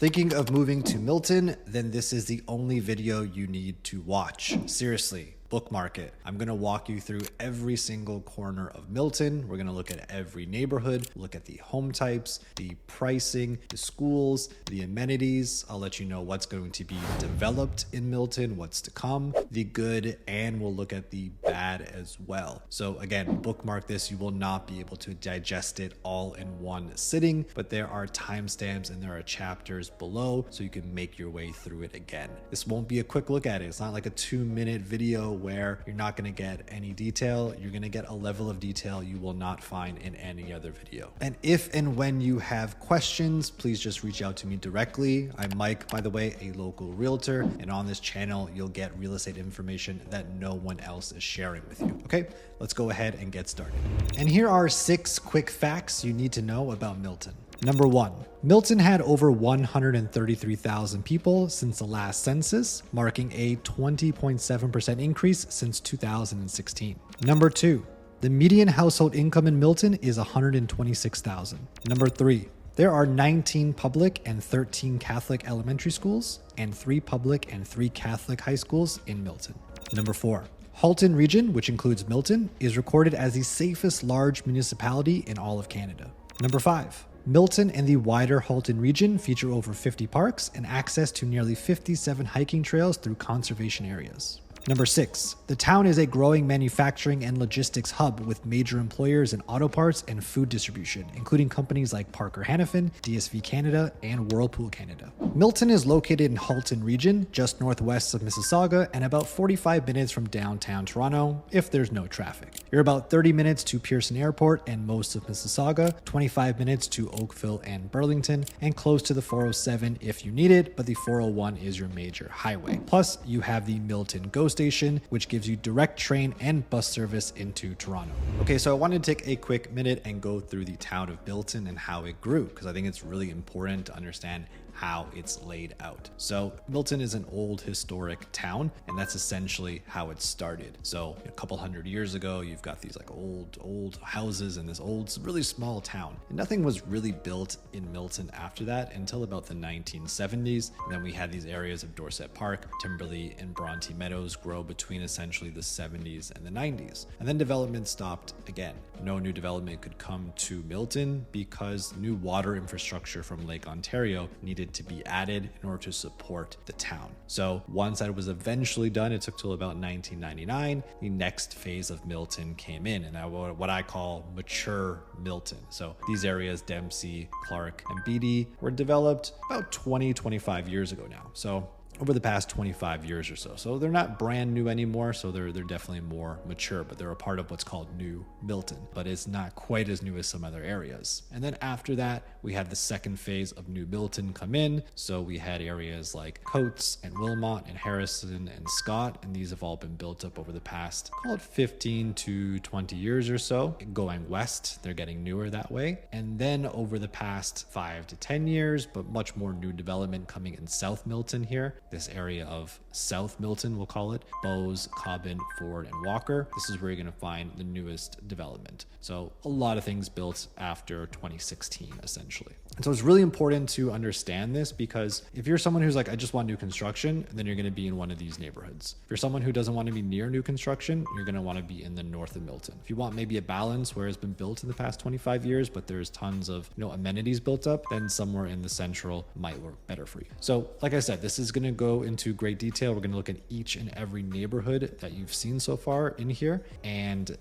Thinking of moving to Milton? Then this is the only video you need to watch. Seriously, bookmark it. I'm gonna walk you through every single corner of Milton. We're gonna look at every neighborhood, look at the home types, the pricing, the schools, the amenities. I'll let you know what's going to be developed in Milton, what's to come, the good, and we'll look at the bad as well. So again, bookmark this. You will not be able to digest it all in one sitting, but there are timestamps and there are chapters below so you can make your way through it again. This won't be a quick look at it. It's not like a 2-minute video where you're not going to get any detail. You're going to get a level of detail you will not find in any other video. And if and when you have questions, please just reach out to me directly. I'm Mike, by the way, a local realtor, and on this channel you'll get real estate information that no one else is sharing with you. Okay, let's go ahead and get started. And here are 6 quick facts you need to know about Milton. Number 1, Milton had over 133,000 people since the last census, marking a 20.7% increase since 2016. Number 2, the median household income in Milton is $126,000. Number 3, there are 19 public and 13 Catholic elementary schools and 3 public and 3 Catholic high schools in Milton. Number 4, Halton Region, which includes Milton, is recorded as the safest large municipality in all of Canada. Number 5, Milton and the wider Halton region feature over 50 parks and access to nearly 57 hiking trails through conservation areas. Number 6, the town is a growing manufacturing and logistics hub with major employers in auto parts and food distribution, including companies like Parker Hannifin, DSV Canada, and Whirlpool Canada. Milton is located in Halton Region, just northwest of Mississauga, and about 45 minutes from downtown Toronto, if there's no traffic. You're about 30 minutes to Pearson Airport and most of Mississauga, 25 minutes to Oakville and Burlington, and close to the 407 if you need it, but the 401 is your major highway. Plus, you have the Milton GO Station, which gives you direct train and bus service into Toronto. Okay, so I wanted to take a quick minute and go through the town of Milton and how it grew, because I think it's really important to understand how it's laid out. So Milton is an old historic town, and that's essentially how it started. So a couple hundred years ago, you've got these like old houses in this old, really small town. And nothing was really built in Milton after that until about the 1970s. And then we had these areas of Dorset Park, Timberlea, and Bronte Meadows grow between essentially the 70s and the 90s. And then development stopped again. No new development could come to Milton because new water infrastructure from Lake Ontario needed to be added in order to support the town. So once that was eventually done, it took till about 1999, the next phase of Milton came in, and what I call mature Milton. So these areas, Dempsey, Clark, and Beaty, were developed about 25 years ago now. So over the past 25 years or so. So they're not brand new anymore, so they're definitely more mature, but they're a part of what's called New Milton, but it's not quite as new as some other areas. And then after that, we had the second phase of New Milton come in. So we had areas like Coates and Willmott and Harrison and Scott, and these have all been built up over the past, call it 15 to 20 years or so. Going west, they're getting newer that way. And then over the past 5 to 10 years, but much more new development coming in South Milton here. This area of South Milton, we'll call it, Bowes, Cobban, Ford, and Walker. This is where you're going to find the newest development. So a lot of things built after 2016, essentially. And so it's really important to understand this, because if you're someone who's like, I just want new construction, then you're going to be in one of these neighborhoods. If you're someone who doesn't want to be near new construction, you're going to want to be in the north of Milton. If you want maybe a balance where it's been built in the past 25 years, but there's tons of amenities built up, then somewhere in the central might work better for you. So like I said, this is going to go into great detail. We're going to look at each and every neighborhood that you've seen so far in here and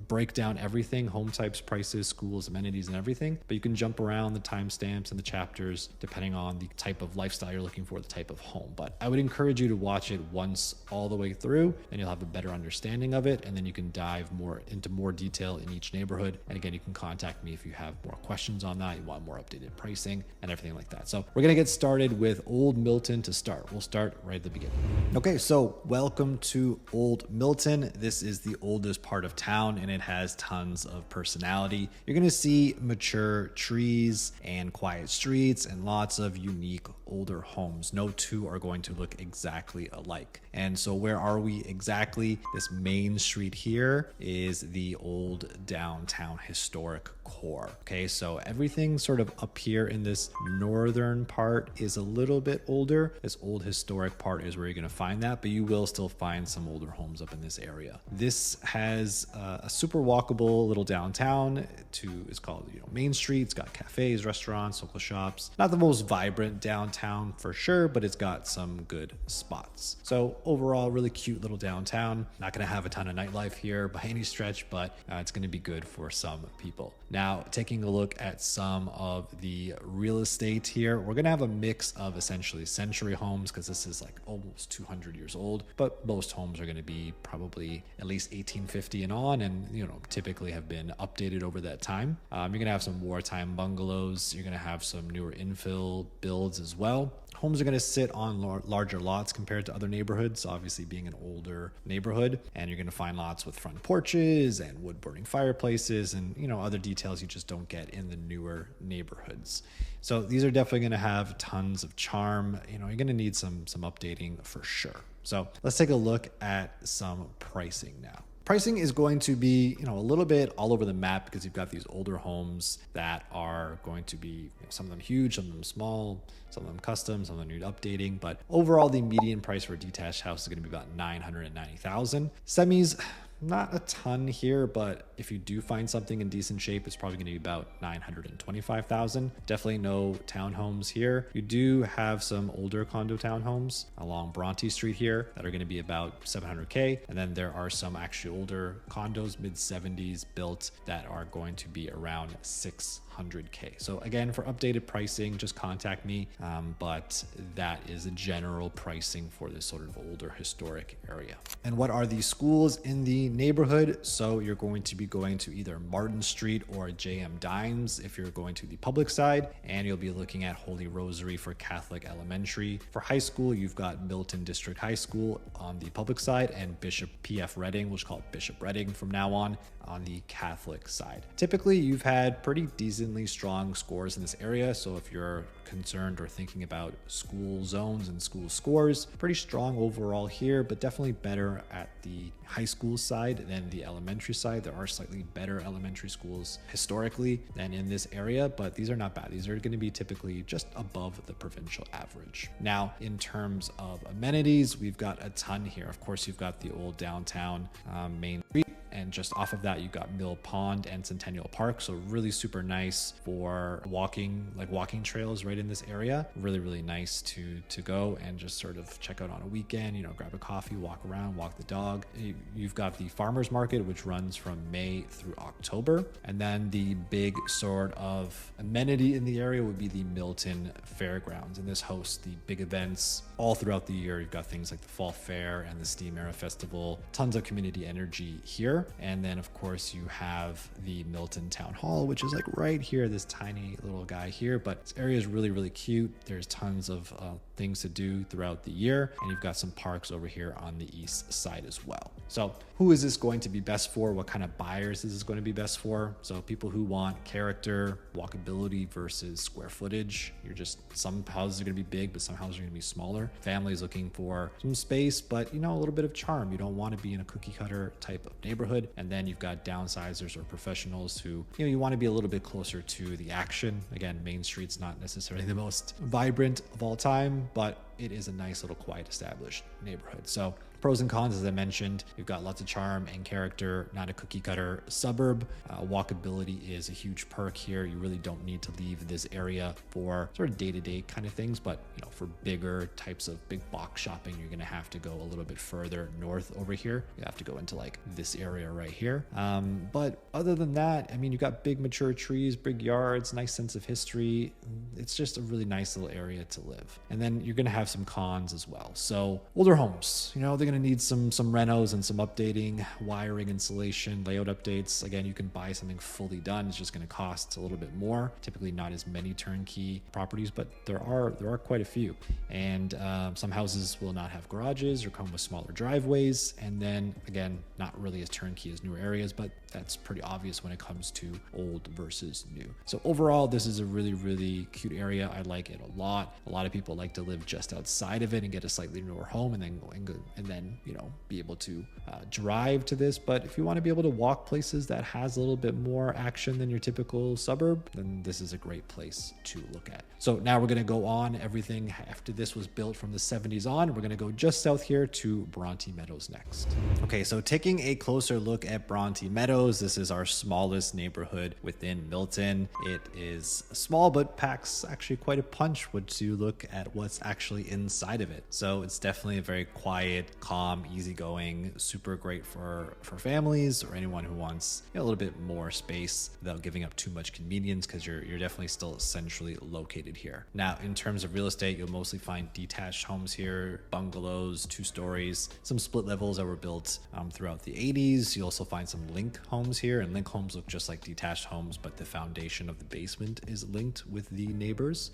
break down everything, home types, prices, schools, amenities, and everything. But you can jump around the timestamps and the chapters depending on the type of lifestyle you're looking for, the type of home. But I would encourage you to watch it once all the way through, and you'll have a better understanding of it. And then you can dive more into more detail in each neighborhood. And again, you can contact me if you have more questions on that, you want more updated pricing and everything like that. So we're going to get started with Old Milton to start. We'll start right at the beginning. Okay, so welcome to Old Milton. This is the oldest part of town, and it has tons of personality. You're going to see mature trees and quiet streets and lots of unique older homes. No two are going to look exactly alike. And so where are we exactly? This main street here is the old downtown historic core. Okay, so everything sort of up here in this northern part is a little bit older. This old historic part is where you're going to find that, but you will still find some older homes up in this area. This has a super walkable little downtown it's called, Main Street. It's got cafes, restaurants, local shops. Not the most vibrant downtown for sure, but it's got some good spots. So overall, really cute little downtown. Not going to have a ton of nightlife here by any stretch, but it's going to be good for some people. Now, taking a look at some of the real estate here, we're going to have a mix of essentially century homes because this is like almost 200 years old, but most homes are going to be probably at least 1850 and on, and typically have been updated over that time. You're going to have some wartime bungalows. You're going to have some newer infill builds as well. Homes are going to sit on larger lots compared to other neighborhoods, obviously being an older neighborhood. And you're going to find lots with front porches and wood burning fireplaces and, other details you just don't get in the newer neighborhoods. So these are definitely going to have tons of charm. You're going to need some updating for sure. So let's take a look at some pricing now. Pricing is going to be, a little bit all over the map because you've got these older homes that are going to be, some of them huge, some of them small, some of them custom, some of them need updating. But overall, the median price for a detached house is going to be about $990,000. Semis, not a ton here, but if you do find something in decent shape, it's probably going to be about $925,000. Definitely no townhomes here. You do have some older condo townhomes along Bronte Street here that are going to be about $700K. And then there are some actually older condos, mid 70s built, that are going to be around $600K. So again, for updated pricing, just contact me. But that is a general pricing for this sort of older historic area. And what are these schools in the neighborhood? So you're going to be going to either Martin Street or JM Dimes if you're going to the public side, and you'll be looking at Holy Rosary for Catholic Elementary. For high school, you've got Milton District High School on the public side and Bishop PF Reading, which is called Bishop Reading from now on the Catholic side. Typically, you've had pretty decently strong scores in this area. So if you're concerned or thinking about school zones and school scores, pretty strong overall here, but definitely better at the high school side than the elementary side. There are slightly better elementary schools historically than in this area, but these are not bad. These are going to be typically just above the provincial average. Now, in terms of amenities, we've got a ton here. Of course, you've got the old downtown Main Street. And just off of that, you got Mill Pond and Centennial Park. So really super nice for walking trails right in this area. Really, really nice to go and just sort of check out on a weekend, grab a coffee, walk around, walk the dog. You've got the farmers market, which runs from May through October. And then the big sort of amenity in the area would be the Milton Fairgrounds. And this hosts the big events all throughout the year. You've got things like the Fall Fair and the Steam Era Festival, tons of community energy here. And then of course you have the Milton Town Hall, which is like right here, this tiny little guy here, but this area is really, really cute. There's tons of things to do throughout the year. And you've got some parks over here on the east side as well. So who is this going to be best for? What kind of buyers is this going to be best for? So people who want character, walkability versus square footage. Some houses are going to be big, but some houses are going to be smaller. Families looking for some space, but a little bit of charm. You don't want to be in a cookie cutter type of neighborhood. And then you've got downsizers or professionals who, you want to be a little bit closer to the action. Again, Main Street's not necessarily the most vibrant of all time, but it is a nice little quiet established neighborhood. So pros and cons, as I mentioned, you've got lots of charm and character, not a cookie cutter suburb. Walkability is a huge perk here. You really don't need to leave this area for sort of day-to-day kind of things, but for bigger types of big box shopping, you're going to have to go a little bit further north over here. You have to go into like this area right here. But other than that, you've got big mature trees, big yards, nice sense of history. It's just a really nice little area to live. And then you're going to have some cons as well. So older homes, they're going to need some renos and some updating, wiring, insulation, layout updates. Again, you can buy something fully done. It's just going to cost a little bit more. Typically not as many turnkey properties, but there are quite a few. And some houses will not have garages or come with smaller driveways. And then again, not really as turnkey as newer areas, but that's pretty obvious when it comes to old versus new. So overall, this is a really, really cute area. I like it a lot. A lot of people like to live just outside of it and get a slightly newer home and then then, be able to drive to this. But if you want to be able to walk places that has a little bit more action than your typical suburb, then this is a great place to look at. So now we're going to go on. Everything after this was built from the 70s on. We're going to go just south here to Bronte Meadows next. Okay, so taking a closer look at Bronte Meadows, this is our smallest neighborhood within Milton. It is small, but packs actually quite a punch once you look at what's actually inside of it. So it's definitely a very quiet, calm, easygoing, super great for families or anyone who wants a little bit more space without giving up too much convenience, because you're definitely still centrally located here. Now, in terms of real estate, you'll mostly find detached homes here, bungalows, 2 stories, some split levels that were built throughout the 80s. You also find some link homes here, and link homes look just like detached homes, but the foundation of the basement is linked with the neighbors.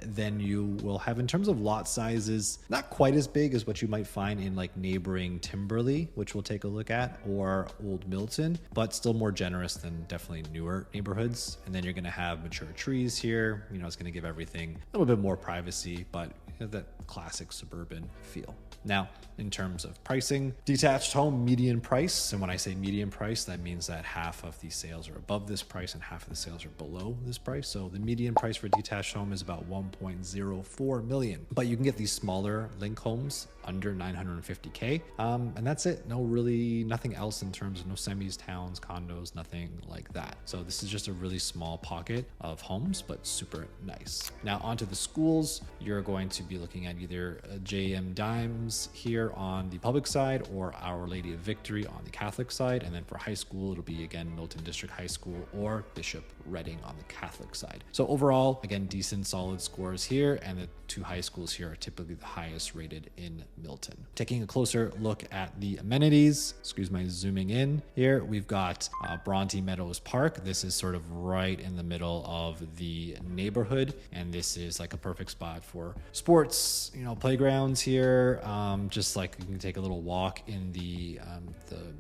Then you will have, in terms of lot sizes, not quite as big as what you might find in like neighboring Timberlea, which we'll take a look at, or Old Milton, but still more generous than definitely newer neighborhoods. And then you're going to have mature trees here. It's going to give everything a little bit more privacy, but that classic suburban feel. Now, in terms of pricing, detached home median price. And when I say median price, that means that half of the sales are above this price and half of the sales are below this price. So the median price for detached home is about 1.04 million. But you can get these smaller link homes under 950K. And that's it. Nothing else in terms of no semis, towns, condos, nothing like that. So this is just a really small pocket of homes, but super nice. Now onto the schools, you're going to be looking at either J.M. Dimes here on the public side or Our Lady of Victory on the Catholic side. And then for high school, it'll be again Milton District High School or Bishop Reading on the Catholic side. So overall, again, decent solid scores here, and the 2 high schools here are typically the highest rated in Milton. Taking a closer look at the amenities, excuse my zooming in here, we've got Bronte Meadows Park. This is sort of right in the middle of the neighborhood, and this is like a perfect spot for sports, playgrounds here. Just like you can take a little walk in the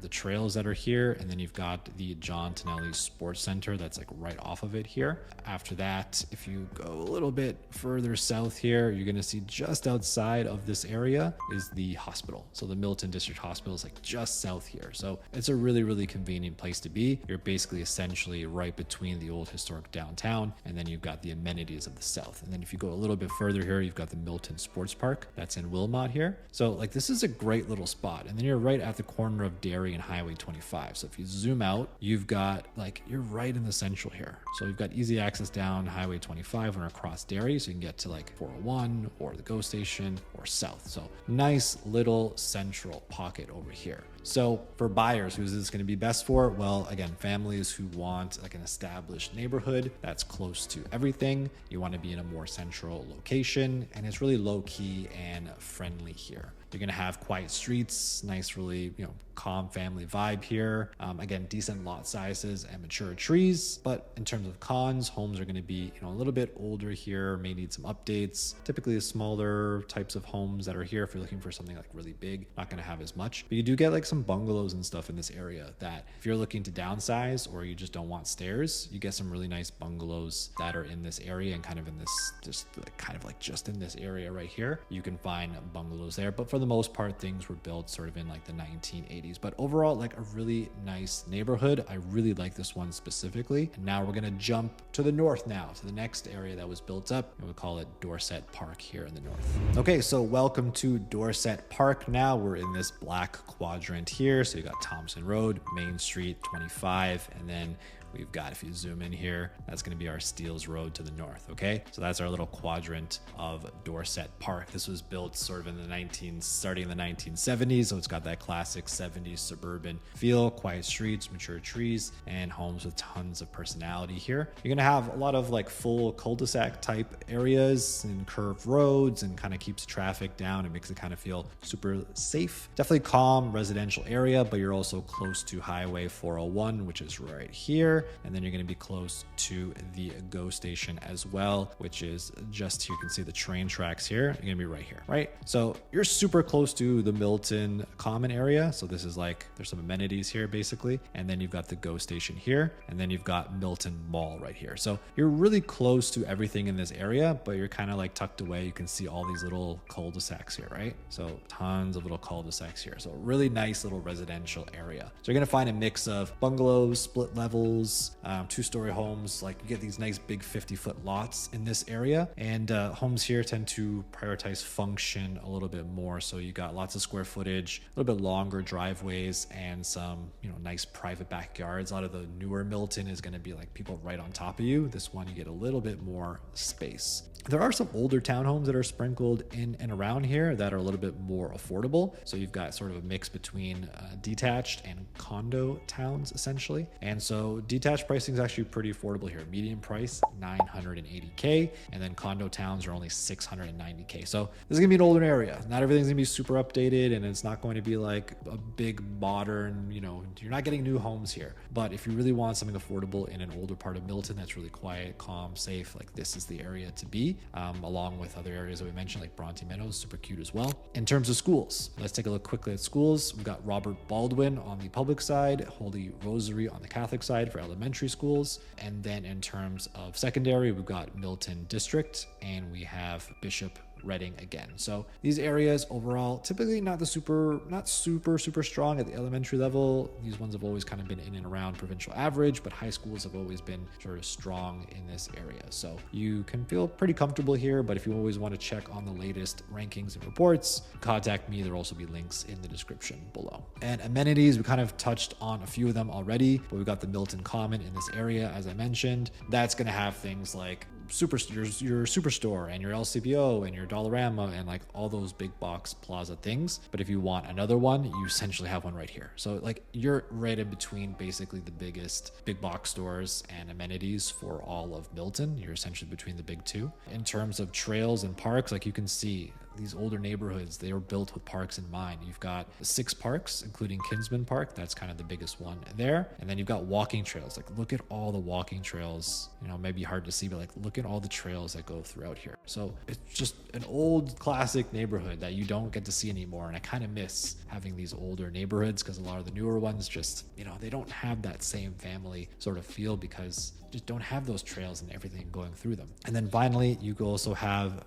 trails that are here, and then you've got the John Tonelli Sports Center that's like right off of it here. After that, if you go a little bit further south here, you're going to see just outside of this area is the hospital. So the Milton District Hospital is like just south here. So it's a really, really convenient place to be. You're basically essentially right between the old historic downtown, and then you've got the amenities of the south. And then if you go a little bit further here, you've got the Milton Sports Park that's in Willmott here. So like this is a great little spot. And then you're right at the corner of Dairy and Highway 25. So if you zoom out, you've got you're right in the central here. So you've got easy access down Highway 25 and across Dairy, so you can get to like 401 or the GO station or south. So nice little central pocket over here. So for buyers, who's this going to be best for? Well, again, families who want like an established neighborhood that's close to everything. You want to be in a more central location, and it's really low key and friendly here. You're going to have quiet streets, nice, really, calm family vibe here. Again, decent lot sizes and mature trees. But in terms of cons, homes are going to be, a little bit older here, may need some updates. Typically the smaller types of homes that are here, if you're looking for something like really big, not going to have as much. But you do get like some bungalows and stuff in this area that if you're looking to downsize or you just don't want stairs, you get some really nice bungalows that are in this area and kind of in this, just in this area right here. You can find bungalows there. But for the most part, things were built sort of in like the 1980s. But overall, like a really nice neighborhood. I really like this one specifically. And now we're going to jump to the north now, to the next area that was built up. And we'll call it Dorset Park here in the north. Okay, so welcome to Dorset Park. Now we're in this black quadrant here. So you got Thompson Road, Main Street, 25, and then we've got, if you zoom in here, that's going to be our Steeles Road to the north. Okay, so that's our little quadrant of Dorset Park. This was built sort of in the starting in the 1970s, so it's got that classic 70s suburban feel, quiet streets, mature trees, and homes with tons of personality here. You're going to have a lot of like full cul-de-sac type areas and curved roads, and kind of keeps traffic down. It makes it kind of feel super safe. Definitely calm residential area, but you're also close to Highway 401, which is right here. here, and then you're going to be close to the GO station as well, which is just here. You can see the train tracks here. You're going to be right here, right? So you're super close to the Milton common area. So this is like, there's some amenities here basically. And then you've got the GO station here, and then you've got Milton Mall right here. So you're really close to everything in this area, but you're kind of like tucked away. You can see all these little cul-de-sacs here, right? So tons of little cul-de-sacs here. So really nice little residential area. So you're going to find a mix of bungalows, split levels, two-story homes. Like you get these nice big 50-foot lots in this area, and homes here tend to prioritize function a little bit more. So you got lots of square footage, a little bit longer driveways, and some, you know, nice private backyards. A lot of the newer Milton is going to be like people right on top of you. This one, you get a little bit more space. There are some older townhomes that are sprinkled in and around here that are a little bit more affordable. So you've got sort of a mix between detached and condo towns essentially. And so detached pricing is actually pretty affordable here. Median price, $980K, and then condo towns are only $690K. So this is gonna be an older area. Not everything's gonna be super updated, and it's not going to be like a big modern, you know, you're not getting new homes here. But if you really want something affordable in an older part of Milton that's really quiet, calm, safe, like this is the area to be. Along with other areas that we mentioned like Bronte, Meadows, super cute as well. In terms of schools, let's take a look quickly at schools. We've got Robert Baldwin on the public side, Holy Rosary on the Catholic side for elementary schools. And then in terms of secondary, we've got Milton District, and we have Bishop Reading again. So these areas overall, typically not super strong at the elementary level. These ones have always kind of been in and around provincial average, but high schools have always been sort of strong in this area. So you can feel pretty comfortable here, but if you always want to check on the latest rankings and reports, contact me. There'll also be links in the description below. And amenities, we kind of touched on a few of them already, but we've got the Milton Common in this area, as I mentioned. That's going to have things like your superstore and your LCBO and your Dollarama and like all those big box plaza things. But if you want another one, you essentially have one right here. So like you're right in between basically the biggest big box stores and amenities for all of Milton. You're essentially between the big two. In terms of trails and parks, like you can see, these older neighborhoods, they were built with parks in mind. You've got 6 parks, including Kinsman Park. That's kind of the biggest one there. And then you've got walking trails. Like look at all the walking trails, you know, maybe hard to see, but like look at all the trails that go throughout here. So it's just an old classic neighborhood that you don't get to see anymore. And I kind of miss having these older neighborhoods because a lot of the newer ones just, you know, they don't have that same family sort of feel because just don't have those trails and everything going through them. And then finally, you also have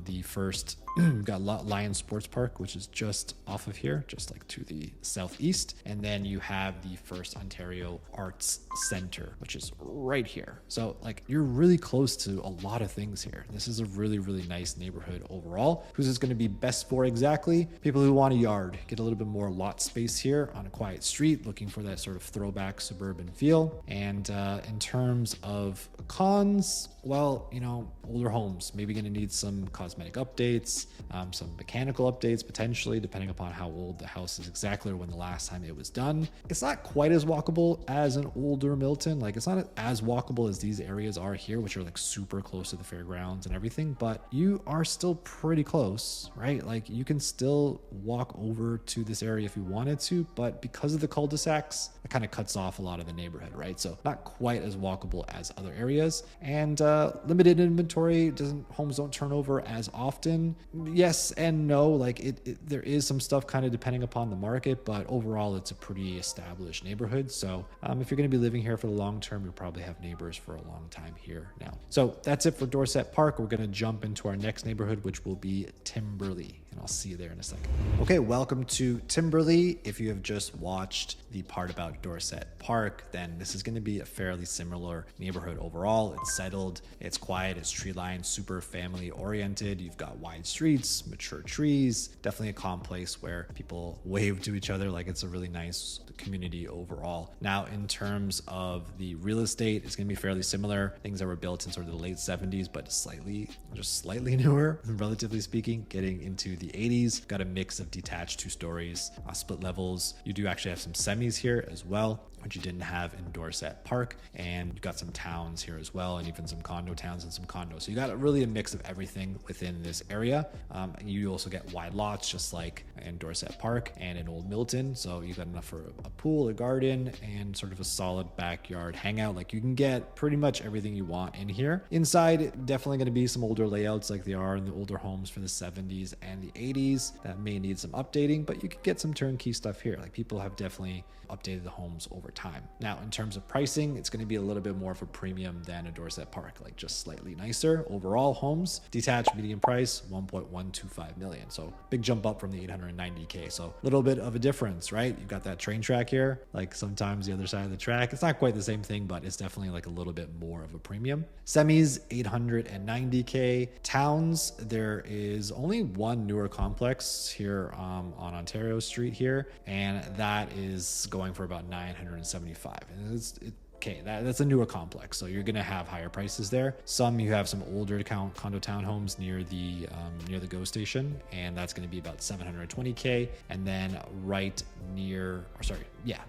the first, we've got Lion Sports Park, which is just off of here, just like to the southeast. And then you have the First Ontario Arts Center, which is right here. So like you're really close to a lot of things here. This is a really, really nice neighborhood overall. Who's this going to be best for exactly? People who want a yard, get a little bit more lot space here on a quiet street, looking for that sort of throwback suburban feel. And in terms of cons, well, you know, older homes, maybe going to need some cosmetic updates, some mechanical updates, potentially, depending upon how old the house is exactly or when the last time it was done. It's not quite as walkable as an older Milton. Like it's not as walkable as these areas are here, which are like super close to the fairgrounds and everything, but you are still pretty close, right? Like you can still walk over to this area if you wanted to, but because of the cul-de-sacs, it kind of cuts off a lot of the neighborhood, right? So not quite as walkable as other areas. And limited inventory, homes don't turn over as often. Yes and no, like there is some stuff kind of depending upon the market, but overall it's a pretty established neighborhood. So if you're going to be living here for the long term, you'll probably have neighbors for a long time here now. So that's it for Dorset Park. We're going to jump into our next neighborhood, which will be Timberlea, and I'll see you there in a second. Okay, welcome to Timberlea. If you have just watched the part about Dorset Park, then this is going to be a fairly similar neighborhood overall. It's settled, it's quiet, it's tree lined, super family oriented. You've got wide streets, mature trees, definitely a calm place where people wave to each other. Like it's a really nice community overall. Now, in terms of the real estate, it's going to be fairly similar. Things that were built in sort of the late 70s, but slightly newer, relatively speaking, getting into the 80s. Got a mix of detached 2 stories, split levels. You do actually have some semis here as well, which you didn't have in Dorset Park. And you've got some towns here as well, and even some condo towns and some condos. So you got really a mix of everything within this area. And you also get wide lots, just like in Dorset Park and in Old Milton. So you got enough for a pool, a garden, and sort of a solid backyard hangout. Like you can get pretty much everything you want in here. Inside, definitely going to be some older layouts like they are in the older homes for the 70s and the 80s that may need some updating, but you could get some turnkey stuff here. Like people have definitely updated the homes over time. Now, in terms of pricing, it's going to be a little bit more of a premium than a Dorset Park, like just slightly nicer. Overall homes, detached median price, 1.125 million. So big jump up from the 890K. So a little bit of a difference, right? You've got that train track here. Like sometimes the other side of the track, it's not quite the same thing, but it's definitely like a little bit more of a premium. Semis, 890K. Towns, there is only one newer complex here on Ontario Street here, and that is going for about 975. And okay, that's a newer complex, so you're gonna have higher prices there. You have some older condo townhomes near the GO station, and that's gonna be about 720K. And then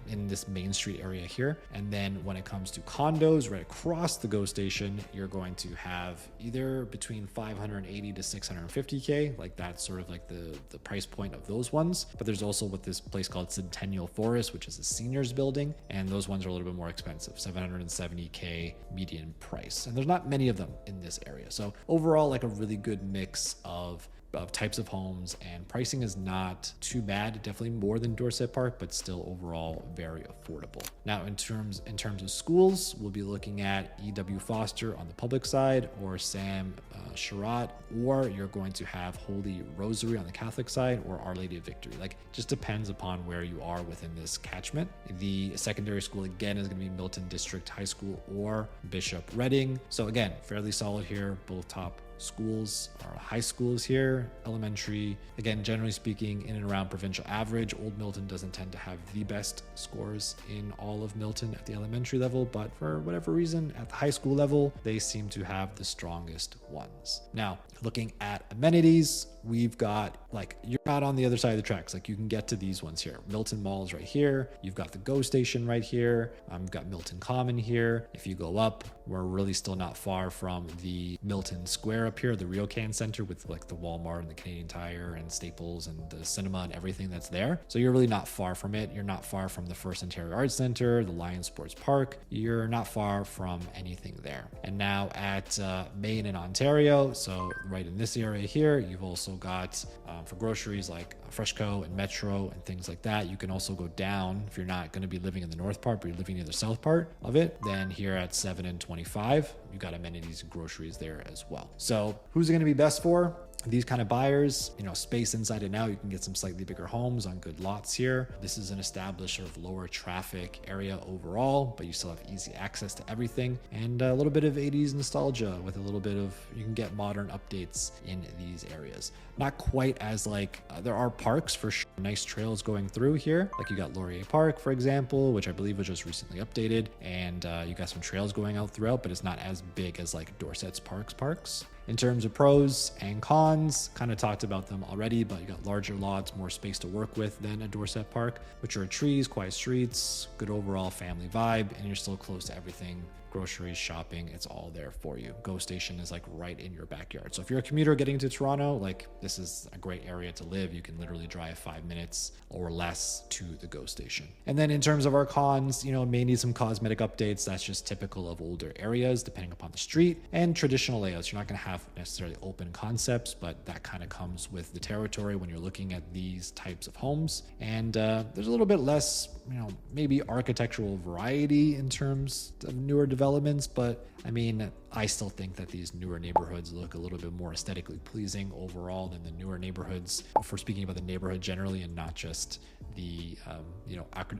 in this Main Street area here. And then when it comes to condos right across the GO station, you're going to have either between 580 to 650K. Like that's sort of like the price point of those ones. But there's also what this place called Centennial Forest, which is a seniors building, and those ones are a little bit more expensive, 770K median price. And there's not many of them in this area. So overall, like a really good mix of types of homes, and pricing is not too bad. Definitely more than Dorset Park, but still overall very affordable. Now, in terms of schools, we'll be looking at E.W. Foster on the public side, or Sam Sherratt, or you're going to have Holy Rosary on the Catholic side, or Our Lady of Victory. Like, just depends upon where you are within this catchment. The secondary school again is going to be Milton District High School or Bishop Redding. So again, fairly solid here, both top schools or high schools here. Elementary, again, generally speaking, in and around provincial average. Old Milton doesn't tend to have the best scores in all of Milton at the elementary level, but for whatever reason, at the high school level, they seem to have the strongest ones. Now, looking at amenities, we've got, like, you're not on the other side of the tracks. Like, you can get to these ones here. Milton Mall is right here. You've got the GO station right here. You've got Milton Common here. If you go up, we're really still not far from the Milton Square up here, the Ryokan Center with like the Walmart and the Canadian Tire and Staples and the cinema and everything that's there. So you're really not far from it. You're not far from the First Ontario Arts Center, the Lion Sports Park. You're not far from anything there. And now at Main and Ontario, so right in this area here, you've also got for groceries like Freshco and Metro and things like that. You can also go down if you're not going to be living in the north part, but you're living near the south part of it. Then here at 7 and 25, you got amenities and groceries there as well. So who's it going to be best for? These kind of buyers, space inside and out. You can get some slightly bigger homes on good lots here. This is an established sort of lower traffic area overall, but you still have easy access to everything, and a little bit of 80s nostalgia with a little bit of, you can get modern updates in these areas. Not quite as there are parks for sure, nice trails going through here. Like you got Laurier Park, for example, which I believe was just recently updated, and you got some trails going out throughout, but it's not as big as like Dorset's parks. In terms of pros and cons, kind of talked about them already, but you got larger lots, more space to work with than a Dorset Park, mature trees, quiet streets, good overall family vibe, and you're still close to everything. Groceries, shopping, it's all there for you. GO station is like right in your backyard. So if you're a commuter getting to Toronto, like this is a great area to live. You can literally drive 5 minutes or less to the GO station. And then in terms of our cons, may need some cosmetic updates. That's just typical of older areas, depending upon the street, and traditional layouts. You're not going to have necessarily open concepts, but that kind of comes with the territory when you're looking at these types of homes. And there's a little bit less, maybe architectural variety in terms of newer developments, but I mean, I still think that these newer neighborhoods look a little bit more aesthetically pleasing overall than the newer neighborhoods, if we're speaking about the neighborhood generally and not just the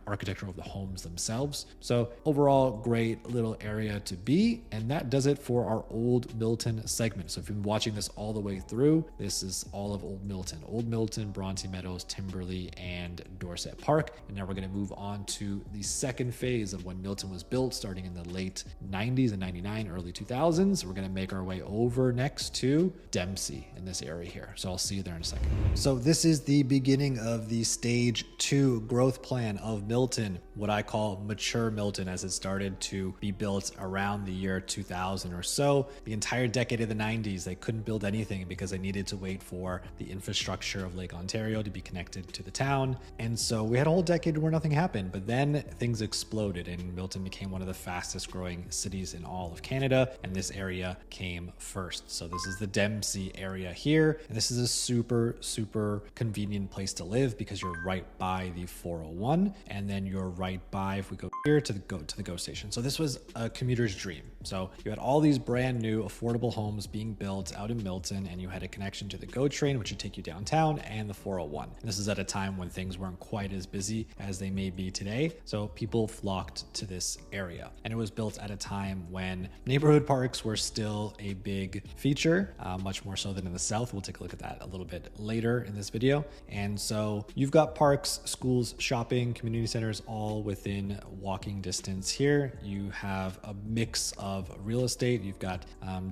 architecture of the homes themselves. So overall, great little area to be. And that does it for our Old Milton segment. So if you've been watching this all the way through, this is all of Old Milton, Bronte, Meadows, Timberlea, and Dorset Park. And now we're going to move on to the second phase of when Milton was built, starting in the late 90s and 99, early 2000s. We're going to make our way over next to Dempsey in this area here. So I'll see you there in a second. So this is the beginning of the stage 2 growth plan of Milton. what I call mature Milton as it started to be built around the year 2000 or so. The entire decade of the 90s, they couldn't build anything because they needed to wait for the infrastructure of Lake Ontario to be connected to the town. And so we had a whole decade where nothing happened, but then things exploded and Milton became one of the fastest growing cities in all of Canada. And this area came first. So this is the Dempsey area here. And this is a super, super convenient place to live because you're right by the 401. And then you're right by, if we go here to the GO station. So this was a commuter's dream. So you had all these brand new affordable homes being built out in Milton, and you had a connection to the GO train, which would take you downtown, and the 401. And this is at a time when things weren't quite as busy as they may be today. So people flocked to this area. And it was built at a time when neighborhood parks were still a big feature, much more so than in the South. We'll take a look at that a little bit later in this video. And so you've got parks, schools, shopping, community centers, all within walking distance here. You have a mix of real estate. You've got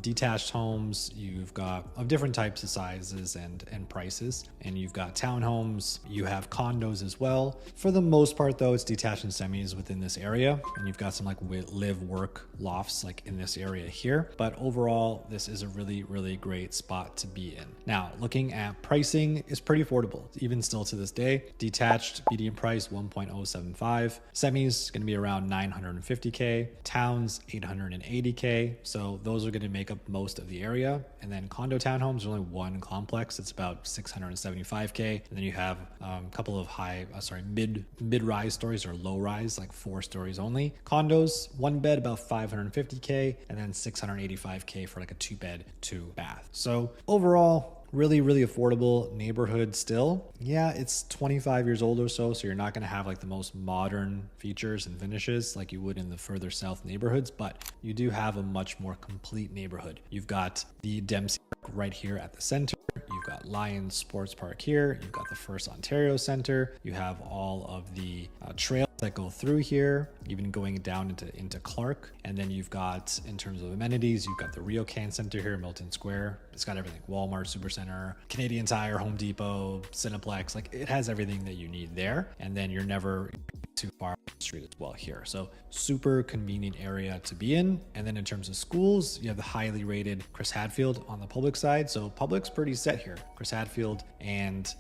detached homes. You've got of different types of sizes and prices. And you've got townhomes. You have condos as well. For the most part, though, it's detached and semis within this area. And you've got some like live work lofts like in this area here. But overall, this is a really, really great spot to be in. Now, looking at pricing is pretty affordable, even still to this day. Detached median price 1.075. Semis going to be around 950K. Towns 880K. So those are going to make up most of the area. And then condo townhomes, there's only one complex. It's about 675K. And then you have a couple of mid-rise stories or low-rise, like 4 stories only. Condos, 1 bed about 550K, and then 685K for like a 2-bed, 2-bath. So overall, really, really affordable neighborhood still. Yeah, it's 25 years old or so, so you're not going to have like the most modern features and finishes like you would in the further south neighborhoods, but you do have a much more complete neighborhood. You've got the Dempsey right here at the center. You've got Lions Sports Park here. You've got the First Ontario Center. You have all of the trails that go through here, even going down into Clark. And then you've got, in terms of amenities, you've got the Relocating Center here, Milton Square. It's got everything: Walmart, Supercenter, Canadian Tire, Home Depot, Cineplex. Like, it has everything that you need there. And then you're never too far off the street as well here. So super convenient area to be in. And then in terms of schools, you have the highly rated Chris Hadfield on the public side. So public's pretty set here. Chris Hadfield and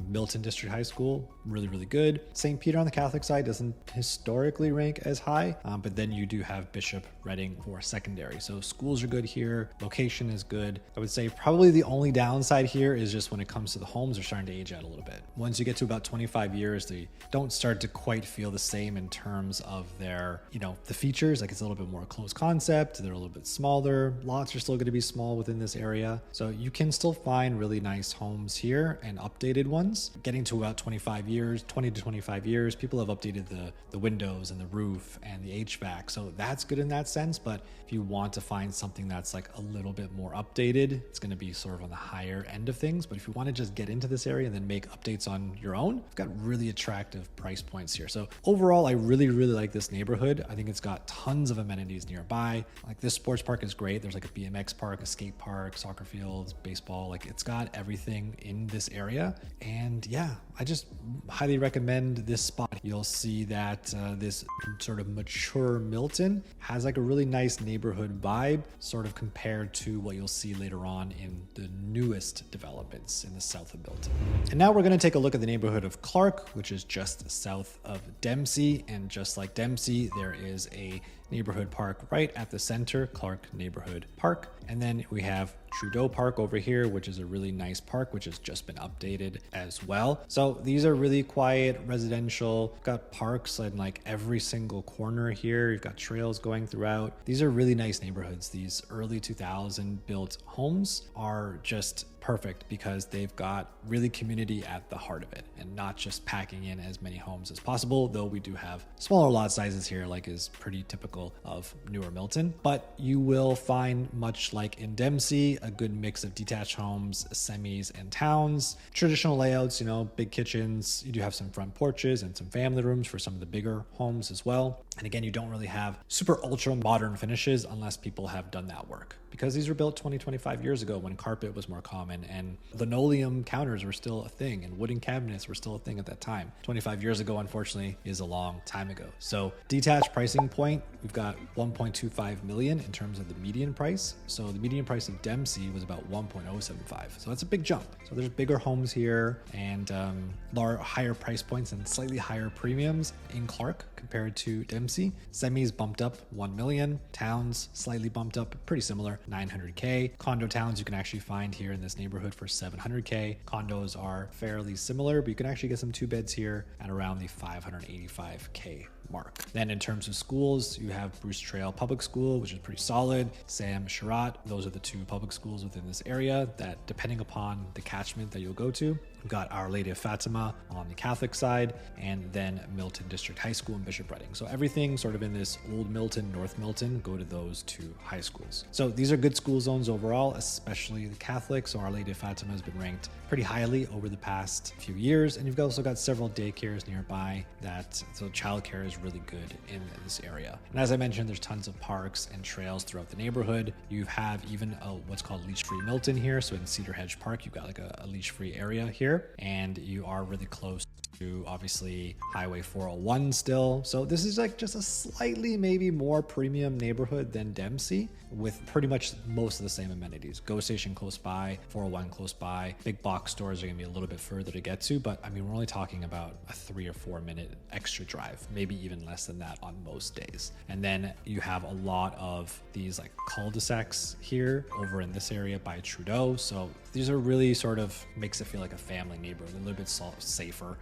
Milton District High School, really, really good. St. Peter on the Catholic side doesn't historically rank as high, but then you do have Bishop Reading for secondary. So schools are good here. Location is good. I would say probably the only downside here is just when it comes to the homes, they're starting to age out a little bit. Once you get to about 25 years, they don't start to quite feel the same in terms of their, the features. Like, it's a little bit more closed concept. They're a little bit smaller. Lots are still going to be small within this area. So you can still find really nice homes here and updated ones. Getting to about 25 years, 20 to 25 years, people have updated the windows and the roof and the HVAC. So that's good in that sense. But if you want to find something that's like a little bit more updated, it's going to be sort of on the higher end of things. But if you want to just get into this area and then make updates on your own, we've got really attractive price points here. So overall, I really, really like this neighborhood. I think it's got tons of amenities nearby. Like, this sports park is great. There's like a BMX park, a skate park, soccer fields, baseball. Like, it's got everything in this area. And yeah, I just highly recommend this spot. You'll see that this sort of mature Milton has like a really nice neighborhood vibe, sort of compared to what you'll see later on in the newest developments in the south of Milton. And now we're going to take a look at the neighborhood of Clark, which is just south of Dempsey. And just like Dempsey, there is a neighborhood park right at the center, Clark Neighborhood Park. And then we have Trudeau Park over here, which is a really nice park, which has just been updated as well. So these are really quiet, residential. We've got parks in like every single corner here. You've got trails going throughout. These are really nice neighborhoods. These early 2000 built homes are just perfect because they've got really community at the heart of it and not just packing in as many homes as possible, though we do have smaller lot sizes here, like is pretty typical of newer Milton. But you will find, much like in Dempsey, a good mix of detached homes, semis, and towns. Traditional layouts, big kitchens. You do have some front porches and some family rooms for some of the bigger homes as well. And again, you don't really have super ultra modern finishes unless people have done that work, because these were built 25 years ago when carpet was more common and linoleum counters were still a thing and wooden cabinets were still a thing at that time. 25 years ago, unfortunately, is a long time ago. So detached pricing point, we've got 1.25 million in terms of the median price. So the median price of Dempsey was about 1.075. So that's a big jump. So there's bigger homes here and higher price points and slightly higher premiums in Clark compared to Dempsey. Semis bumped up 1 million. Towns slightly bumped up, pretty similar, 900K. Condo towns you can actually find here in this neighborhood for 700K. Condos are fairly similar, but you can actually get some 2 beds here at around the 585K mark. Then in terms of schools, you have Bruce Trail Public School, which is pretty solid. Sam Sherratt, those are the 2 public schools within this area that, depending upon the catchment that you'll go to, we've got Our Lady of Fatima on the Catholic side, and then Milton District High School in Bishop Redding. So everything sort of in this Old Milton, North Milton, go to those 2 high schools. So these are good school zones overall, especially the Catholic. So Our Lady of Fatima has been ranked pretty highly over the past few years. And you've also got several daycares nearby so childcare is really good in this area. And as I mentioned, there's tons of parks and trails throughout the neighborhood. You have even what's called leash-free Milton here. So in Cedar Hedge Park, you've got like a leash-free area here, and you are really close to obviously Highway 401 still. So this is like just a slightly maybe more premium neighborhood than Dempsey, with pretty much most of the same amenities. Go station close by, 401 close by. Big box stores are gonna be a little bit further to get to, but I mean, we're only talking about a 3 or 4 minute extra drive, maybe even less than that on most days. And then you have a lot of these like cul-de-sacs here over in this area by Trudeau. So these are really sort of makes it feel like a family neighborhood, a little bit safer.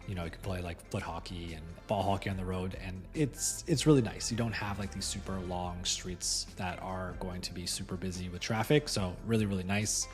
You know, you can play like foot hockey and ball hockey on the road, and it's really nice. You don't have like these super long streets that are going to be super busy with traffic. So really, really nice.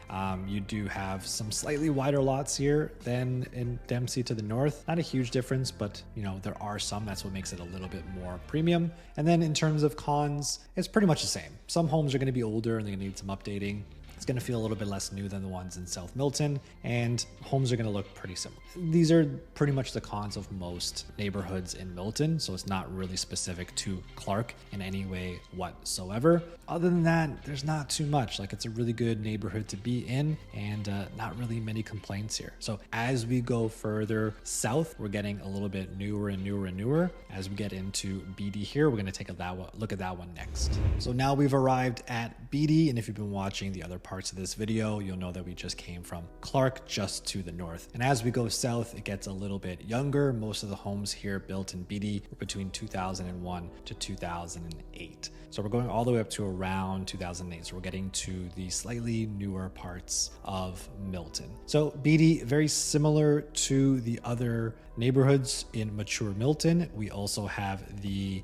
You do have some slightly wider lots here than in Dempsey to the north. Not a huge difference, but you know, there are some. That's what makes it a little bit more premium. And then in terms of cons, it's pretty much the same. Some homes are going to be older and they're going to need some updating. It's going to feel a little bit less new than the ones in South Milton, and homes are going to look pretty similar. These are pretty much the cons of most neighborhoods in Milton, so it's not really specific to Clark in any way whatsoever. Other than that, there's not too much. Like, it's a really good neighborhood to be in, and not really many complaints here. So as we go further south, we're getting a little bit newer and newer and newer. As we get into Beaty here, we're going to take a look at that one next. So now we've arrived at Beaty, and if you've been watching the other parts of this video, you'll know that we just came from Clark just to the north. And as we go south, it gets a little bit younger. Most of the homes here built in Beaty were between 2001 to 2008. So we're going all the way up to around 2008. So we're getting to the slightly newer parts of Milton. So Beaty, very similar to the other neighborhoods in mature Milton. We also have the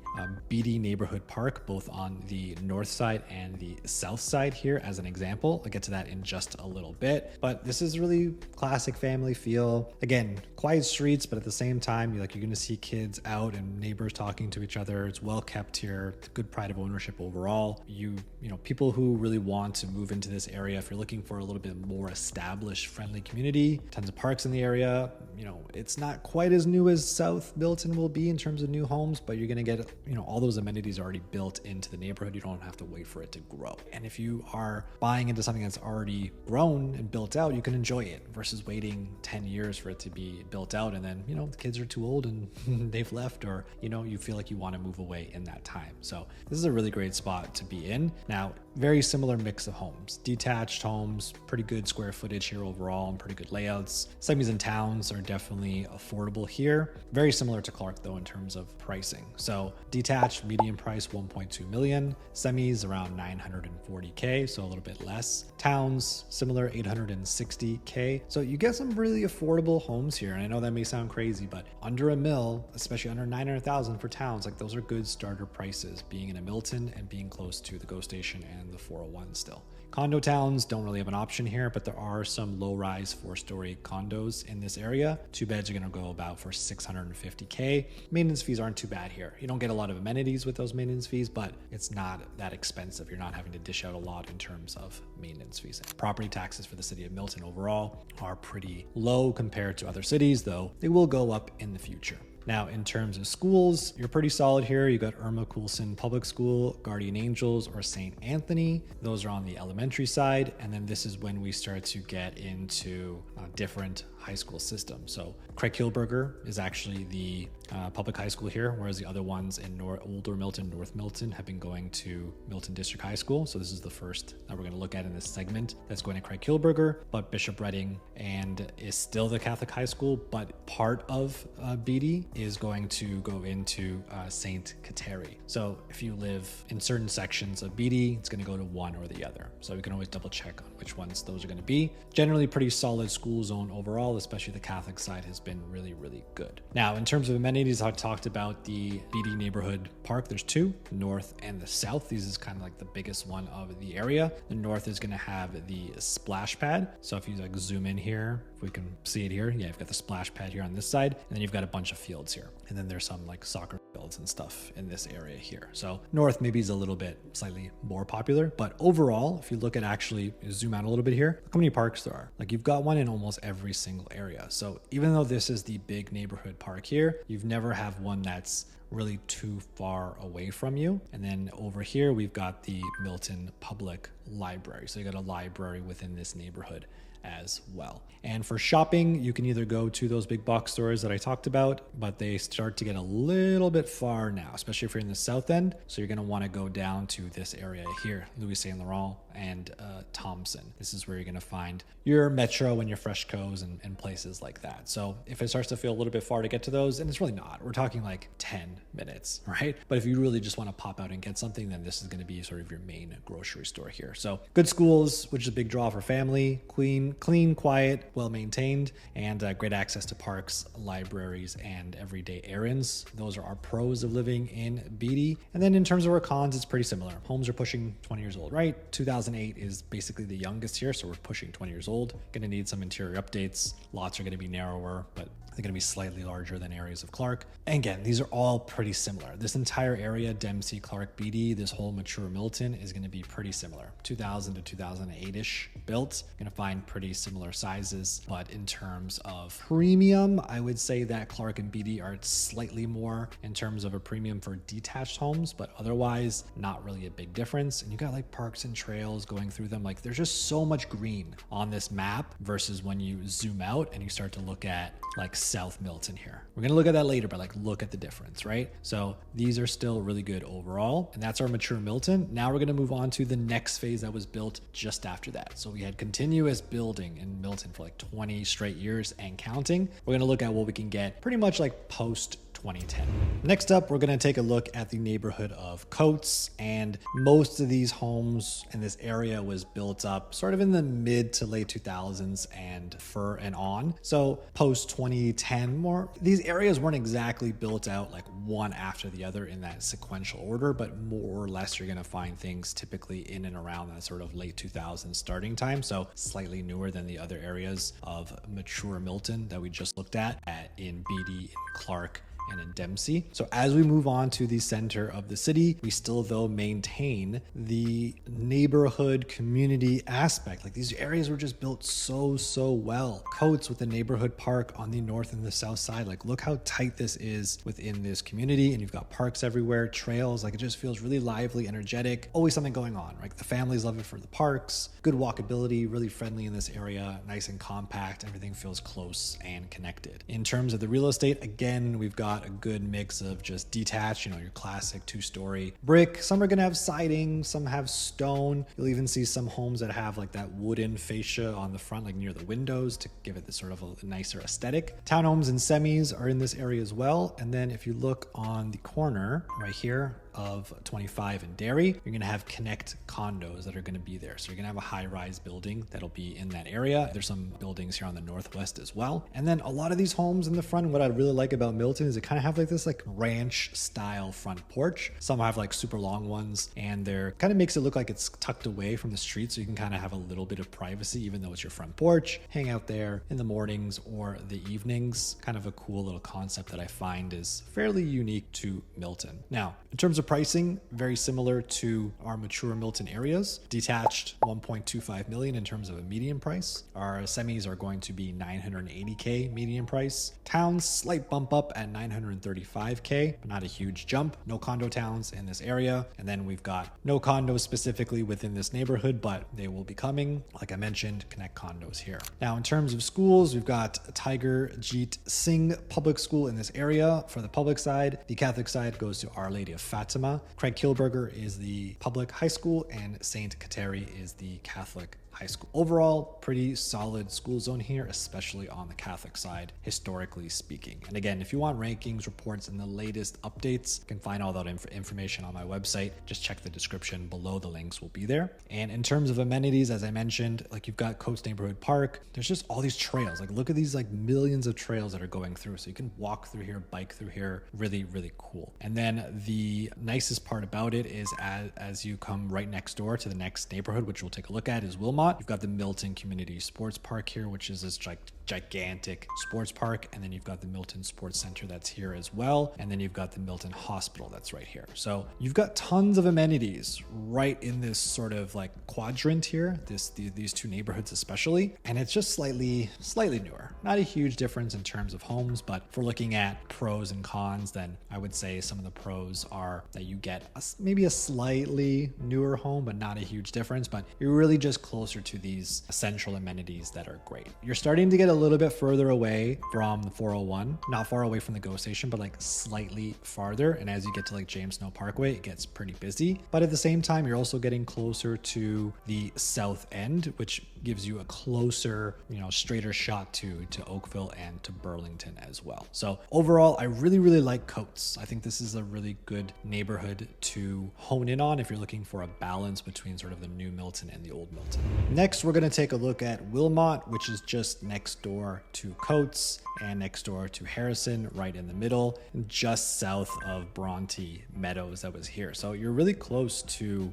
Beaty Neighborhood Park, both on the north side and the south side here as an example. I'll get to that in just a little bit, but this is really classic family feel. Again, quiet streets, but at the same time, you're going to see kids out and neighbors talking to each other. It's well kept here. Good pride of ownership overall. You know, people who really want to move into this area, if you're looking for a little bit more established, friendly community, tons of parks in the area. You know, it's not quite as new as South Milton will be in terms of new homes, but you're going to get, you know, all those amenities already built into the neighborhood. You don't have to wait for it to grow. And if you are buying into something that's already grown and built out, you can enjoy it versus waiting 10 years for it to be built out. And then, you know, the kids are too old and they've left, or, you know, you feel like you want to move away in that time. So this is a really great spot to be in. Now, very similar mix of homes, detached homes, pretty good square footage here overall and pretty good layouts. Semis and towns are definitely affordable here. Very similar to Clark though in terms of pricing. So detached, median price 1.2 million, semis around 940K, so a little bit less. Towns, similar 860K. So you get some really affordable homes here. And I know that may sound crazy, but under a mil, especially under 900,000 for towns, like those are good starter prices, being in a Milton and being close to the GO station and the 401 still. Condo towns don't really have an option here, but there are some low-rise 4-story condos in this area. 2 beds are going to go about for 650K. Maintenance fees aren't too bad here. You don't get a lot of amenities with those maintenance fees, but it's not that expensive. You're not having to dish out a lot in terms of maintenance fees. Property taxes for the city of Milton overall are pretty low compared to other cities, though they will go up in the future. Now, in terms of schools, you're pretty solid here. You got Irma Coulson Public School, Guardian Angels, or St. Anthony. Those are on the elementary side. And then this is when we start to get into different high school systems. So Craig Kilberger is actually the public high school here, whereas the other ones in Older Milton, North Milton have been going to Milton District High School. So this is the first that we're going to look at in this segment that's going to Craig Kilberger, but Bishop Redding and is still the Catholic high school, but part of Beaty is going to go into St. Kateri. So if you live in certain sections of Beaty, it's going to go to one or the other. So we can always double check on which ones those are going to be. Generally pretty solid school zone overall, especially the Catholic side has been really, really good. Now, in terms of amenities, I talked about the Beaty Neighborhood Park. There's two, the north and the south. These is kind of like the biggest one of the area. The north is going to have the splash pad. So if you like zoom in here, if we can see it here, yeah, you've got the splash pad here on this side, and then you've got a bunch of fields here. And then there's some like soccer fields and stuff in this area here. So north maybe is a little bit slightly more popular, but overall, if you look at actually zoom out a little bit here, look how many parks there are. Like you've got one in almost every single area. So even though this is the big neighborhood park here, you've never have one that's really too far away from you. And then over here, we've got the Milton Public Library. So you got a library within this neighborhood as well. And for shopping, you can either go to those big box stores that I talked about, but they start to get a little bit far now, especially if you're in the south end. So you're going to want to go down to this area here, Louis Saint Laurent and Thompson. This is where you're going to find your Metro and your Freshcos and places like that. So if it starts to feel a little bit far to get to those, and it's really not, we're talking like 10 minutes, right? But if you really just want to pop out and get something, then this is going to be sort of your main grocery store here. So good schools, which is a big draw for family, clean, quiet, well-maintained, and great access to parks, libraries, and everyday errands. Those are our pros of living in Beaty. And then in terms of our cons, it's pretty similar. Homes are pushing 20 years old, right? 2008 is basically the youngest here, so we're pushing 20 years old. Going to need some interior updates. Lots are going to be narrower, but they're going to be slightly larger than areas of Clark. And again, these are all pretty similar. This entire area, Dempsey, Clark, Beaty, this whole mature Milton is going to be pretty similar. 2000 to 2008-ish built. Going to find pretty similar sizes, but in terms of premium, I would say that Clark and Beaty are slightly more in terms of a premium for detached homes, but otherwise not really a big difference. And you got like parks and trails going through them. Like there's just so much green on this map versus when you zoom out and you start to look at like South Milton here. We're going to look at that later, but like look at the difference, right? So these are still really good overall, and that's our mature Milton. Now we're going to move on to the next phase that was built just after that. So we had continuous building in Milton for like 20 straight years and counting. We're going to look at what we can get pretty much like post 2010. Next up, we're going to take a look at the neighborhood of Coates, and most of these homes in this area was built up sort of in the mid to late 2000s and on. So post 2010, more these areas weren't exactly built out like one after the other in that sequential order, but more or less you're going to find things typically in and around that sort of late 2000s starting time. So slightly newer than the other areas of mature Milton that we just looked at in Beaty, in Clark, and in Dempsey. So as we move on to the center of the city, we still though maintain the neighborhood community aspect. Like these areas were just built so well. Coates with the neighborhood park on the north and the south side. Like look how tight this is within this community, and you've got parks everywhere, trails. Like it just feels really lively, energetic, always something going on, right? The families love it for the parks, good walkability, really friendly in this area, nice and compact. Everything feels close and connected. In terms of the real estate, again, we've got a good mix of just detached, your classic 2-story brick. Some are going to have siding, some have stone. You'll even see some homes that have like that wooden fascia on the front, like near the windows, to give it this sort of a nicer aesthetic. Townhomes and semis are in this area as well. And then if you look on the corner right here of 25 and Dairy, you're going to have Connect condos that are going to be there. So you're going to have a high-rise building that'll be in that area. There's some buildings here on the northwest as well. And then a lot of these homes in the front, what I really like about Milton is it kind of have like this like ranch style front porch. Some have like super long ones, and they're kind of makes it look like it's tucked away from the street, so you can kind of have a little bit of privacy even though it's your front porch. Hang out there in the mornings or the evenings. Kind of a cool little concept that I find is fairly unique to Milton. Now, in terms of terms of pricing, very similar to our mature Milton areas. Detached, 1.25 million in terms of a median price. Our semis are going to be 980K median price. Towns, slight bump up at 935K, but not a huge jump. No condo towns in this area. And then we've got no condos specifically within this neighborhood, but they will be coming. Like I mentioned, Connect condos here. Now, in terms of schools, we've got Tiger Jeet Singh Public School in this area for the public side. The Catholic side goes to Our Lady of Fatima. Craig Kilberger is the public high school, and St. Kateri is the Catholic high school. Overall, pretty solid school zone here, especially on the Catholic side, historically speaking. And again, if you want rankings, reports, and the latest updates, you can find all that information on my website. Just check the description below. The links will be there. And in terms of amenities, as I mentioned, like you've got Coates Neighborhood Park. There's just all these trails. Like look at these like millions of trails that are going through. So you can walk through here, bike through here. Really, really cool. And then the nicest part about it is as you come right next door to the next neighborhood, which we'll take a look at, is Willmott. You've got the Milton Community Sports Park here, which is this gigantic sports park. And then you've got the Milton Sports Center that's here as well. And then you've got the Milton Hospital that's right here. So you've got tons of amenities right in this sort of like quadrant here, these two neighborhoods especially. And it's just slightly newer. Not a huge difference in terms of homes, but if we're looking at pros and cons, then I would say some of the pros are that you get maybe a slightly newer home, but not a huge difference. But you're really just closer to these essential amenities that are great. You're starting to get a little bit further away from the 401, not far away from the GO station, but like slightly farther. And as you get to like James Snow Parkway, it gets pretty busy. But at the same time, you're also getting closer to the south end, which gives you a closer, straighter shot to Oakville and to Burlington as well. So overall, I really, really like Coates. I think this is a really good neighborhood to hone in on if you're looking for a balance between sort of the new Milton and the old Milton. Next, we're going to take a look at Willmott, which is just next door to Coates and next door to Harrison, right in the middle, and just south of Bronte, Meadows that was here. So you're really close to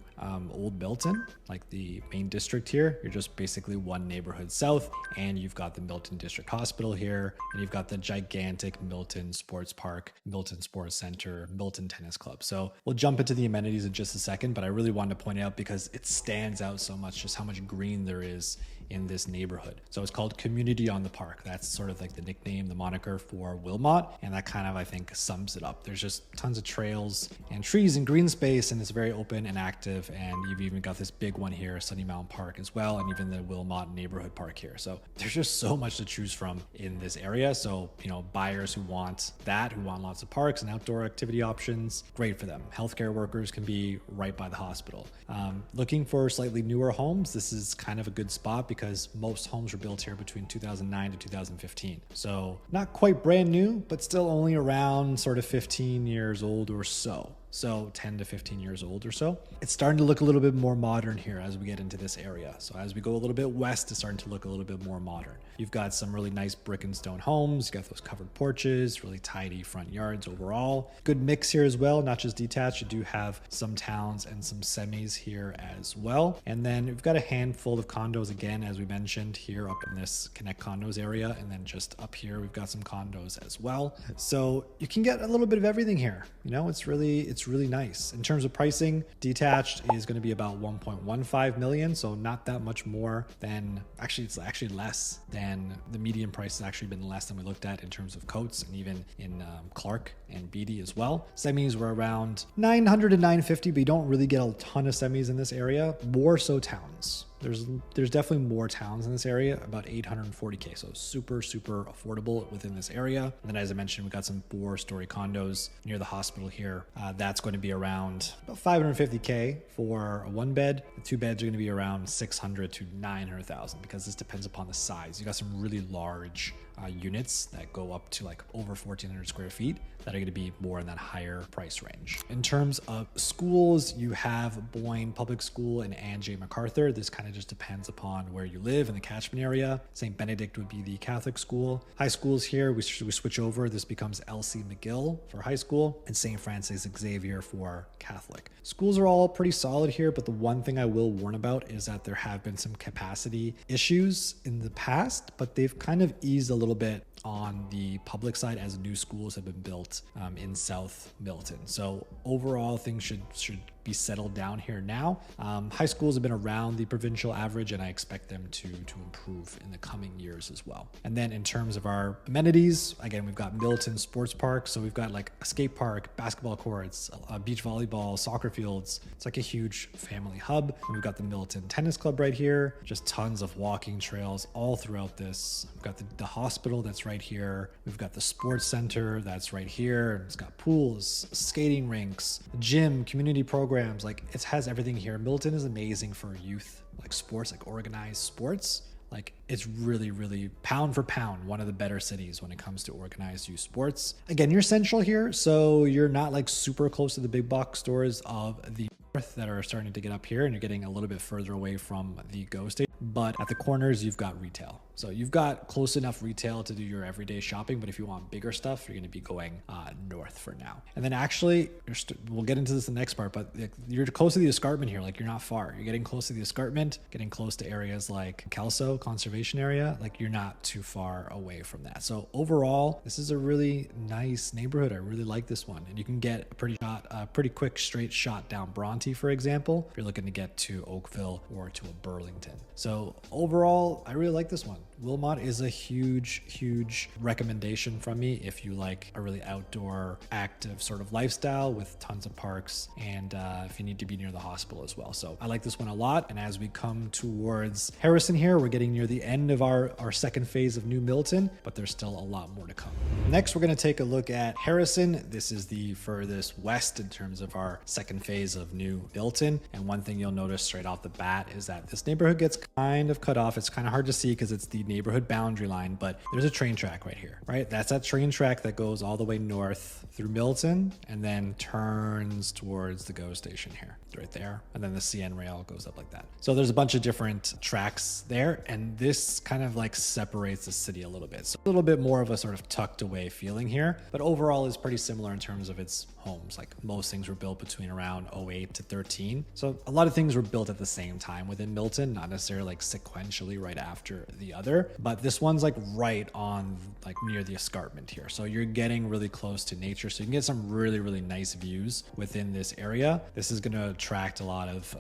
Old Milton, like the main district here. You're just basically one neighborhood south, and you've got the Milton District Hospital here, and you've got the gigantic Milton Sports Park, Milton Sports Center, Milton Tennis Club. So we'll jump into the amenities in just a second, but I really wanted to point out because it stands out so much just how much green there is in this neighborhood. So it's called Community on the Park. That's sort of like the nickname, the moniker for Willmott. And that kind of, I think, sums it up. There's just tons of trails and trees and green space, and it's very open and active. And you've even got this big one here, Sunny Mountain Park as well, and even the Willmott Neighborhood Park here. So there's just so much to choose from in this area. So, buyers who want lots of parks and outdoor activity options, great for them. Healthcare workers can be right by the hospital. Looking for slightly newer homes, this is kind of a good spot because most homes were built here between 2009 to 2015. So not quite brand new, but still only around sort of 15 years old or so. So 10 to 15 years old or so. It's starting to look a little bit more modern here as we get into this area. So as we go a little bit west, it's starting to look a little bit more modern. You've got some really nice brick and stone homes. You got those covered porches, really tidy front yards overall. Good mix here as well, not just detached. You do have some towns and some semis here as well. And then we've got a handful of condos again, as we mentioned here up in this Connect Condos area. And then just up here, we've got some condos as well. So you can get a little bit of everything here. It's really nice. In terms of pricing, detached is going to be about 1.15 million. So not that much more than, it's actually less than the median price has actually been less than we looked at in terms of Coates and even in Clark and Beaty as well. Semis were around 900 to 950, but you don't really get a ton of semis in this area. More so towns. There's definitely more towns in this area, about 840K. So super affordable within this area. And then as I mentioned, we've got some 4-story condos near the hospital here. That's going to be around about 550K for a 1-bed. The 2 beds are going to be around 600 to 900,000 because this depends upon the size. You got some really large units that go up to like over 1,400 square feet that are going to be more in that higher price range. In terms of schools, you have Boyne Public School and Anne J. MacArthur. This kind of just depends upon where you live in the catchment area. St. Benedict would be the Catholic school. High schools here, we switch over. This becomes L.C. McGill for high school and St. Francis Xavier for Catholic. Schools are all pretty solid here, but the one thing I will warn about is that there have been some capacity issues in the past, but they've kind of eased a little little bit on the public side as new schools have been built in South Milton. So overall, things should be settled down here now. High schools have been around the provincial average, and I expect them to improve in the coming years as well. And then in terms of our amenities, again, we've got Milton Sports Park. So we've got like a skate park, basketball courts, beach volleyball, soccer fields. It's like a huge family hub. And we've got the Milton Tennis Club right here, just tons of walking trails all throughout this. We've got the hospital that's right here. We've got the sports center that's right here. It's got pools, skating rinks, gym, community programs. Like, it has everything here. Milton is amazing for youth, like sports, like organized sports. Like, it's really, really pound for pound, one of the better cities when it comes to organized youth sports. Again, you're central here, so you're not like super close to the big box stores of the north that are starting to get up here, and you're getting a little bit further away from the GO station. But at the corners, you've got retail. So you've got close enough retail to do your everyday shopping, but if you want bigger stuff, you're going to be going north for now. And then actually, we'll get into this in the next part, but you're close to the escarpment here. Like, you're not far. You're getting close to the escarpment, getting close to areas like Kelso Conservation Area. Like, you're not too far away from that. So overall, this is a really nice neighborhood. I really like this one. And you can get a pretty quick straight shot down Bronte, for example, if you're looking to get to Oakville or to a Burlington. So overall, I really like this one. Willmott is a huge recommendation from me if you like a really outdoor, active sort of lifestyle with tons of parks, and if you need to be near the hospital as well. So I like this one a lot. And as we come towards Harrison here, we're getting near the end of our second phase of New Milton, but there's still a lot more to come. Next, we're going to take a look at Harrison. This is the furthest west in terms of our second phase of New Milton. And one thing you'll notice straight off the bat is that this neighborhood gets kind of cut off. It's kind of hard to see because it's the neighborhood boundary line, but there's a train track right here, right? That's that train track that goes all the way north through Milton and then turns towards the GO station here, right there. And then the CN rail goes up like that. So there's a bunch of different tracks there, and this kind of like separates the city a little bit. So a little bit more of a sort of tucked away feeling here, but overall is pretty similar in terms of its homes. Like, most things were built between around 08 to 13. So a lot of things were built at the same time within Milton, not necessarily like sequentially right after the other, but this one's like right on, like near the escarpment here. So you're getting really close to nature. So you can get some really, really nice views within this area. This is going to attract a lot of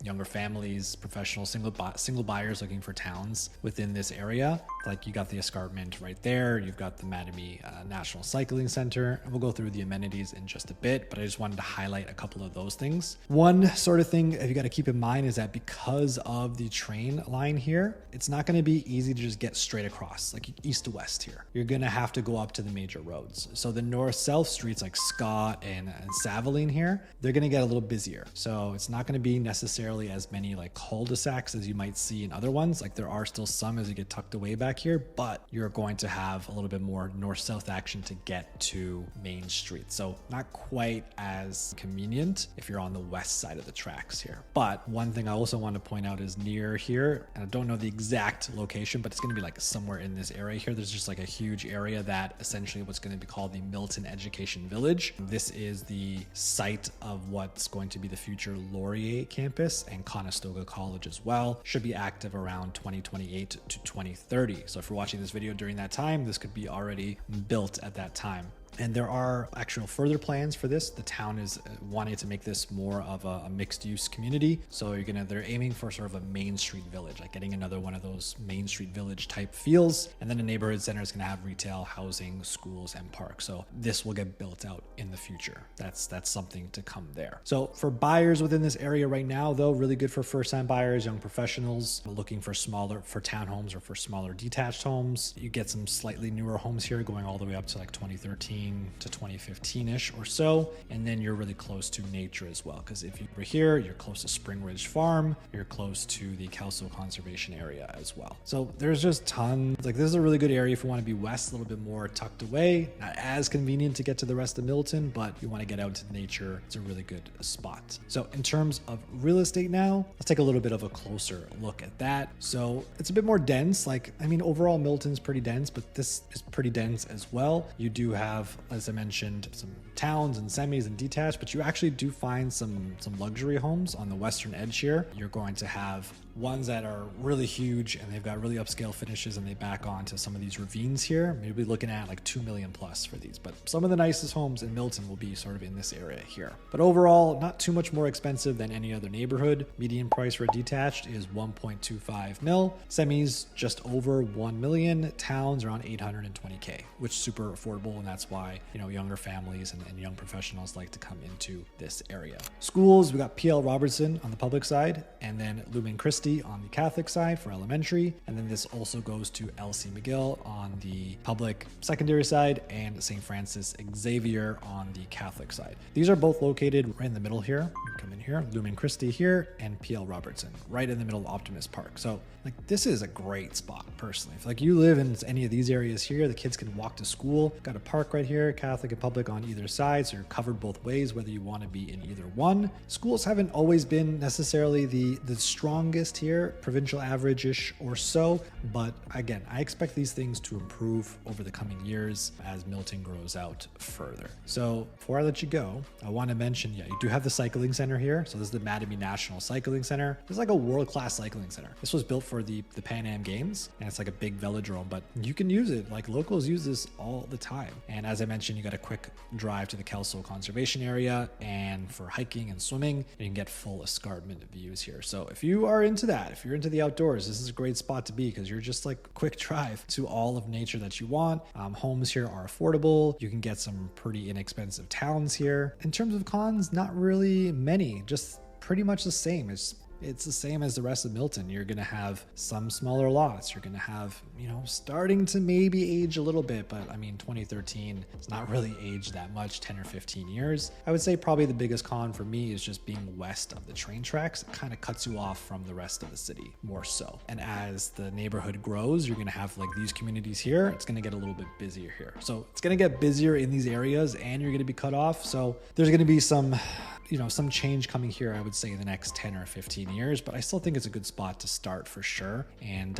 younger families, professional single buyers looking for towns within this area. Like, you got the escarpment right there. You've got the Mattamy National Cycling Center. And we'll go through the amenities in just a bit, but I just wanted to highlight a couple of those things. One sort of thing you got to keep in mind is that because of the train line here, it's not going to be easy to just get straight across, like east to west here. You're going to have to go up to the major roads. So the north-south streets like Scott and Savaline here, they're going to get a little busier. So it's not going to be necessarily as many like cul-de-sacs as you might see in other ones. Like, there are still some as you get tucked away back here, but you're going to have a little bit more north-south action to get to Main Street. So not quite as convenient if you're on the west side of the tracks here. But one thing I also want to point out is near here, and I don't know the exact location, but it's going to be like somewhere in this area here. There's just like a huge area that essentially what's going to be called the Milton Education Village. This is the site of what's going to be the future Laurier campus, and Conestoga College as well. Should be active around 2028 to 2030. So if you're watching this video during that time, this could be already built at that time. And there are actual further plans for this. The town is wanting to make this more of a mixed use community. So they're aiming for sort of a Main Street village, like getting another one of those Main Street village type feels. And then a neighborhood center is going to have retail, housing, schools, and parks. So this will get built out in the future. That's something to come there. So for buyers within this area right now, though, really good for first time buyers, young professionals looking for townhomes or for smaller detached homes. You get some slightly newer homes here going all the way up to like 2013 to 2015-ish or so, and then you're really close to nature as well, because if you were here, you're close to Spring Ridge Farm, you're close to the Kelso Conservation Area as well. So there's just tons. Like, this is a really good area if you want to be west, a little bit more tucked away, not as convenient to get to the rest of Milton, but if you want to get out into nature, it's a really good spot. So in terms of real estate now, let's take a little bit of a closer look at that. So it's a bit more dense. Like, I mean, overall Milton's pretty dense, but this is pretty dense as well. You do have, as I mentioned, some towns and semis and detached, but you actually do find some luxury homes on the western edge here. You're going to have ones that are really huge and they've got really upscale finishes and they back onto some of these ravines here, maybe looking at like 2 million plus for these. But some of the nicest homes in Milton will be sort of in this area here. But overall, not too much more expensive than any other neighborhood. Median price for a detached is 1.25 mil. Semis just over 1 million. Towns around 820K, which is super affordable. And that's why, you know, younger families and young professionals like to come into this area. Schools, we got PL Robertson on the public side, and then Lumen Christi on the Catholic side for elementary. And then this also goes to LC McGill on the public secondary side and St. Francis Xavier on the Catholic side. These are both located right in the middle here. You come in here, Lumen Christi here, and PL Robertson right in the middle of Optimus Park. So like this is a great spot personally. If like you live in any of these areas here, the kids can walk to school. Got a park right here, Catholic and public on either side, so you're covered both ways whether you want to be in either one. Schools haven't always been necessarily the strongest here, provincial average-ish or so, but again, I expect these things to improve over the coming years as Milton grows out further. So before I let you go, I want to mention, you do have the cycling center here. So this is the Mattamy National Cycling Center. It's like a world-class cycling center. This was built for the Pan Am Games, and it's like a big velodrome, but you can use it. Like locals use this all the time. And as I mentioned, you got a quick drive to the Kelso Conservation Area, and for hiking and swimming, you can get full escarpment views here. So if you are into that, if you're into the outdoors, this is a great spot to be because you're just like quick drive to all of nature that you want. Homes here are affordable. You can get some pretty inexpensive towns here. In terms of cons, not really many, just pretty much the same. It's the same as the rest of Milton. You're going to have some smaller lots. You're going to have, you know, starting to maybe age a little bit, but I mean, 2013, it's not really aged that much, 10 or 15 years. I would say probably the biggest con for me is just being west of the train tracks. It kind of cuts you off from the rest of the city more so. And as the neighborhood grows, you're going to have like these communities here. It's going to get a little bit busier here. So it's going to get busier in these areas and you're going to be cut off. So there's going to be some change coming here, I would say in the next 10 or 15 years, but I still think it's a good spot to start for sure. And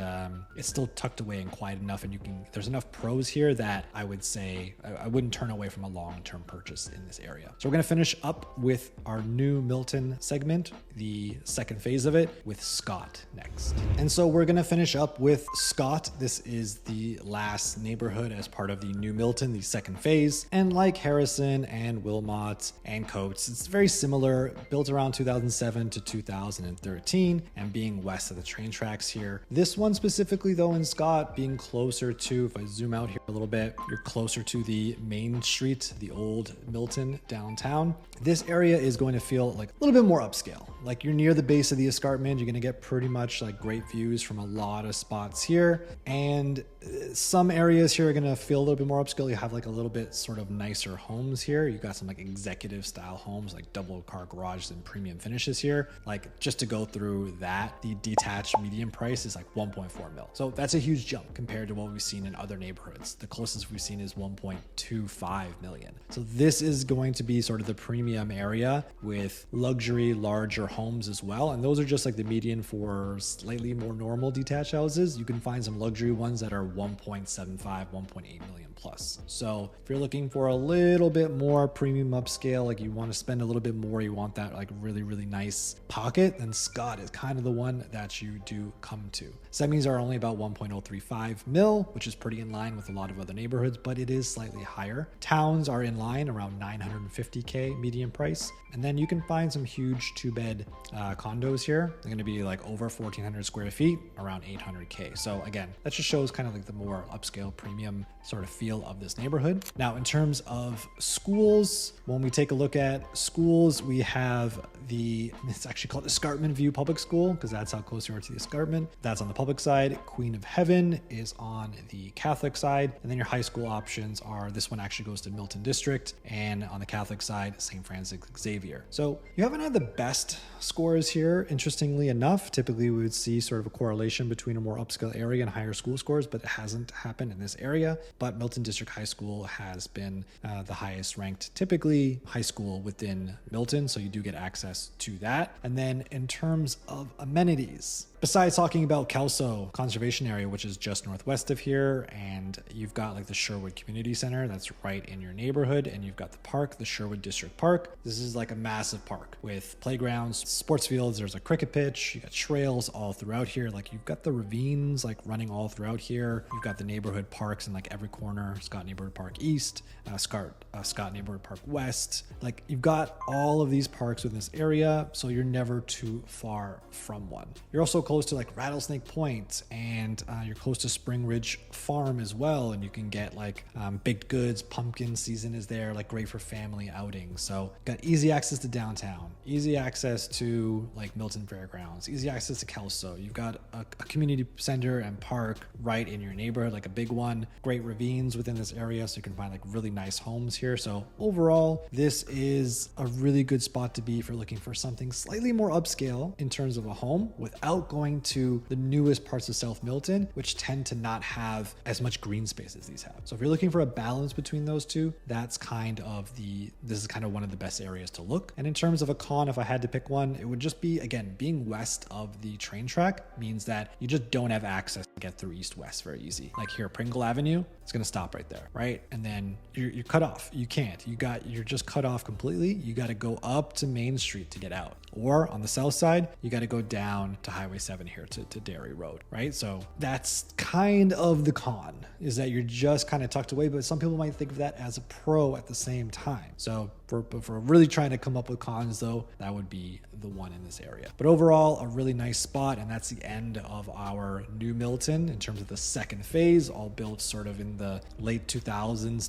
it's still tucked away and quiet enough, and there's enough pros here that I would say I wouldn't turn away from a long-term purchase in this area. So we're going to finish up with our new Milton segment, the second phase of it, with Scott next. And so we're going to finish up with Scott. This is the last neighborhood as part of the new Milton, the second phase. And like Harrison and Willmott and Coates, it's very similar, built around 2007 to 2013 and being west of the train tracks here. This one specifically though in Scott being closer to, if I zoom out here a little bit, you're closer to the main street, the old Milton downtown. This area is going to feel like a little bit more upscale. Like you're near the base of the escarpment, you're going to get pretty much like great views from a lot of spots here. And some areas here are going to feel a little bit more upscale. You have like a little bit sort of nicer homes here. You got some like executive style homes, like double car garages and premium finishes here. Like just to go through that, the detached median price is like 1.4 mil. So that's a huge jump compared to what we've seen in other neighborhoods. The closest we've seen is 1.25 million. So this is going to be sort of the premium area with luxury, larger homes as well. And those are just like the median for slightly more normal detached houses. You can find some luxury ones that are 1.75, 1.8 million plus. So if you're looking for a little bit more premium upscale, like you want to spend a little bit more, you want that like really, really nice pocket, then Scott is kind of the one that you do come to. Semis are only about 1.035 mil, which is pretty in line with a lot of other neighborhoods, but it is slightly higher. Towns are in line around 950K median price. And then you can find some huge two-bed condos here. They're going to be like over 1,400 square feet, around 800K. So again, that just shows kind of like the more upscale premium sort of feel of this neighborhood. Now, in terms of schools, when we take a look at schools, we have it's actually called Escarpment View Public School because that's how close you are to the escarpment. That's on the public side. Queen of Heaven is on the Catholic side. And then your high school options are, this one actually goes to Milton District, and on the Catholic side, St. Francis Xavier. So you haven't had the best scores here, interestingly enough. Typically we would see sort of a correlation between a more upscale area and higher school scores, but it hasn't happened in this area. But Milton District High School has been the highest ranked, typically high school within Milton. So you do get access to that. And then in terms of amenities, Besides talking about Kelso Conservation Area, which is just northwest of here, and you've got like the Sherwood Community Center that's right in your neighborhood, and you've got the park, the Sherwood District Park. This is like a massive park with playgrounds, sports fields, there's a cricket pitch, you got trails all throughout here. Like you've got the ravines like running all throughout here. You've got the neighborhood parks in like every corner, Scott Neighborhood Park East, Scott Neighborhood Park West. Like you've got all of these parks within this area, so you're never too far from one. You're also close to like Rattlesnake Point, and you're close to Spring Ridge Farm as well, and you can get like baked goods. Pumpkin season is there, like great for family outings. So got easy access to downtown, easy access to like Milton Fairgrounds, easy access to Kelso. You've got a community center and park right in your neighborhood, like a big one. Great ravines within this area, so you can find like really nice homes here. So overall, this is a really good spot to be if you're looking for something slightly more upscale in terms of a home without going to the newest parts of South Milton, which tend to not have as much green space as these have. So if you're looking for a balance between those two, this is kind of one of the best areas to look. And in terms of a con, if I had to pick one, it would just be, again, being west of the train track means that you just don't have access to get through east-west very easy. Like here, Pringle Avenue, it's going to stop right there, right? And then you're cut off. You can't. You're just cut off completely. You got to go up to Main Street to get out. Or on the south side, you got to go down to Highway 7 here to Dairy Road, right? So that's kind of the con, is that you're just kind of tucked away, but some people might think of that as a pro at the same time. So for really trying to come up with cons though, that would be the one in this area. But overall, a really nice spot, and that's the end of our New Milton in terms of the second phase, all built sort of in the late 2000s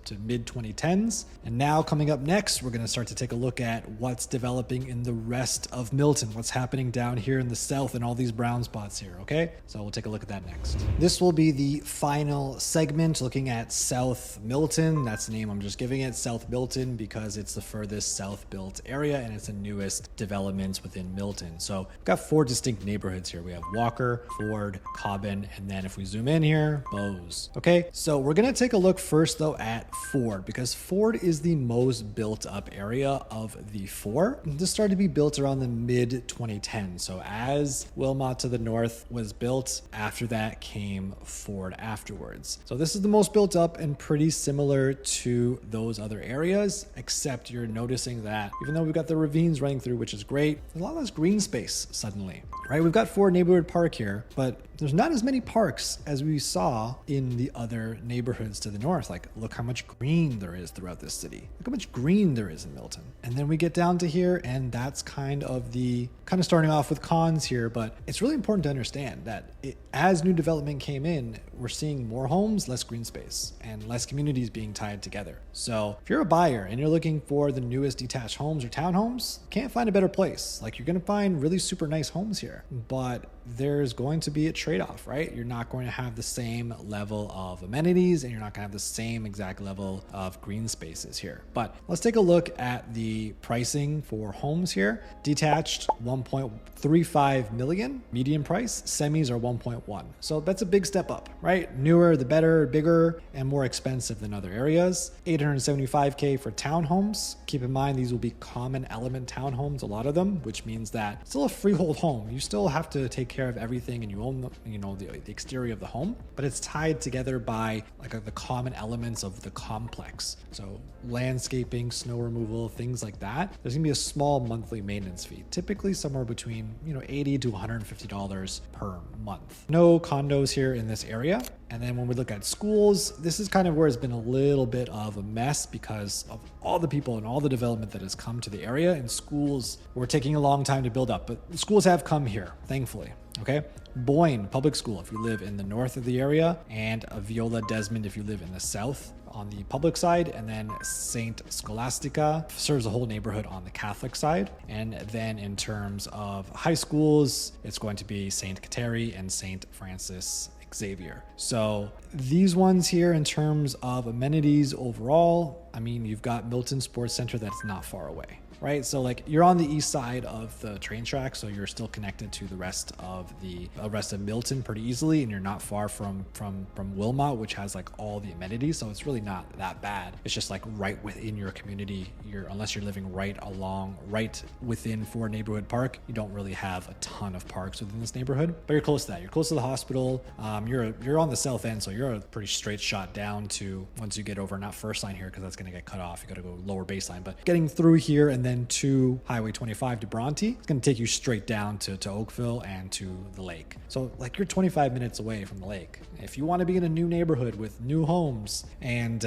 to mid 2010s. And now coming up next, we're going to start to take a look at what's developing in the rest of Milton, what's happening down here in the south and all these brown spots here, okay? So we'll take a look at that next. This will be the final segment looking at South Milton. That's the name I'm just giving it, South Milton, because it's the furthest south built area and it's the newest developments within Milton. So we've got 4 distinct neighborhoods here. We have Walker, Ford, Cobban, and then if we zoom in here, Bowes. Okay, so we're gonna take a look first though at Ford, because Ford is the most built up area of the 4. This started to be built around the mid 2010s. So as Willmott to the north was built, after that came Ford afterwards. So this is the most built up and pretty similar to those other areas, except you're noticing that even though we've got the ravines running through, which is great, there's a lot less green space suddenly, right? We've got Ford Neighborhood Park here, but there's not as many parks as we saw in the other neighborhoods to the north. Like, look how much green there is throughout this city. Look how much green there is in Milton. And then we get down to here, and that's kind of starting off with cons here, but it's really important to understand that as new development came in, we're seeing more homes, less green space, and less communities being tied together. So if you're a buyer and you're looking for the newest detached homes or townhomes, can't find a better place. Like, you're going to find really super nice homes here, but there's going to be a trade-off, right? You're not going to have the same level of amenities, and you're not going to have the same exact level of green spaces here. But let's take a look at the pricing for homes here. Detached, 1.35 million. Median price, semis are 1.1. So that's a big step up, right? Newer, the better, bigger, and more expensive than other areas. 875K for townhomes. Keep in mind, these will be common element townhomes, a lot of them, which means that it's still a freehold home. You still have to take care of everything, and you own the exterior of the home, but it's tied together by the common elements of the complex. So landscaping, snow removal, things like that. There's gonna be a small monthly maintenance fee, typically somewhere between $80 to $150 per month. No condos here in this area. And then when we look at schools, this is kind of where it's been a little bit of a mess because of all the people and all the development that has come to the area. And schools were taking a long time to build up, but schools have come here, thankfully. Okay, Boyne Public School if you live in the north of the area, and Viola Desmond if you live in the south on the public side, and then St. Scholastica serves a whole neighborhood on the Catholic side. And then in terms of high schools, it's going to be St. Kateri and St. Francis Xavier. So these ones here in terms of amenities overall, I mean, you've got Milton Sports Center that's not far away. right? So like you're on the east side of the train track, so you're still connected to the rest of Milton pretty easily, and you're not far from Willmott, which has like all the amenities, so it's really not that bad. It's just like right within your community. Unless you're living right within Ford Neighborhood Park, you don't really have a ton of parks within this neighborhood, but you're close to that. You're close to the hospital. You're on the south end, so you're a pretty straight shot down to, once you get over, not first line here because that's going to get cut off, you got to go lower baseline, but getting through here and then to Highway 25 to Bronte, it's going to take you straight down to Oakville and to the lake. So like you're 25 minutes away from the lake. If you want to be in a new neighborhood with new homes and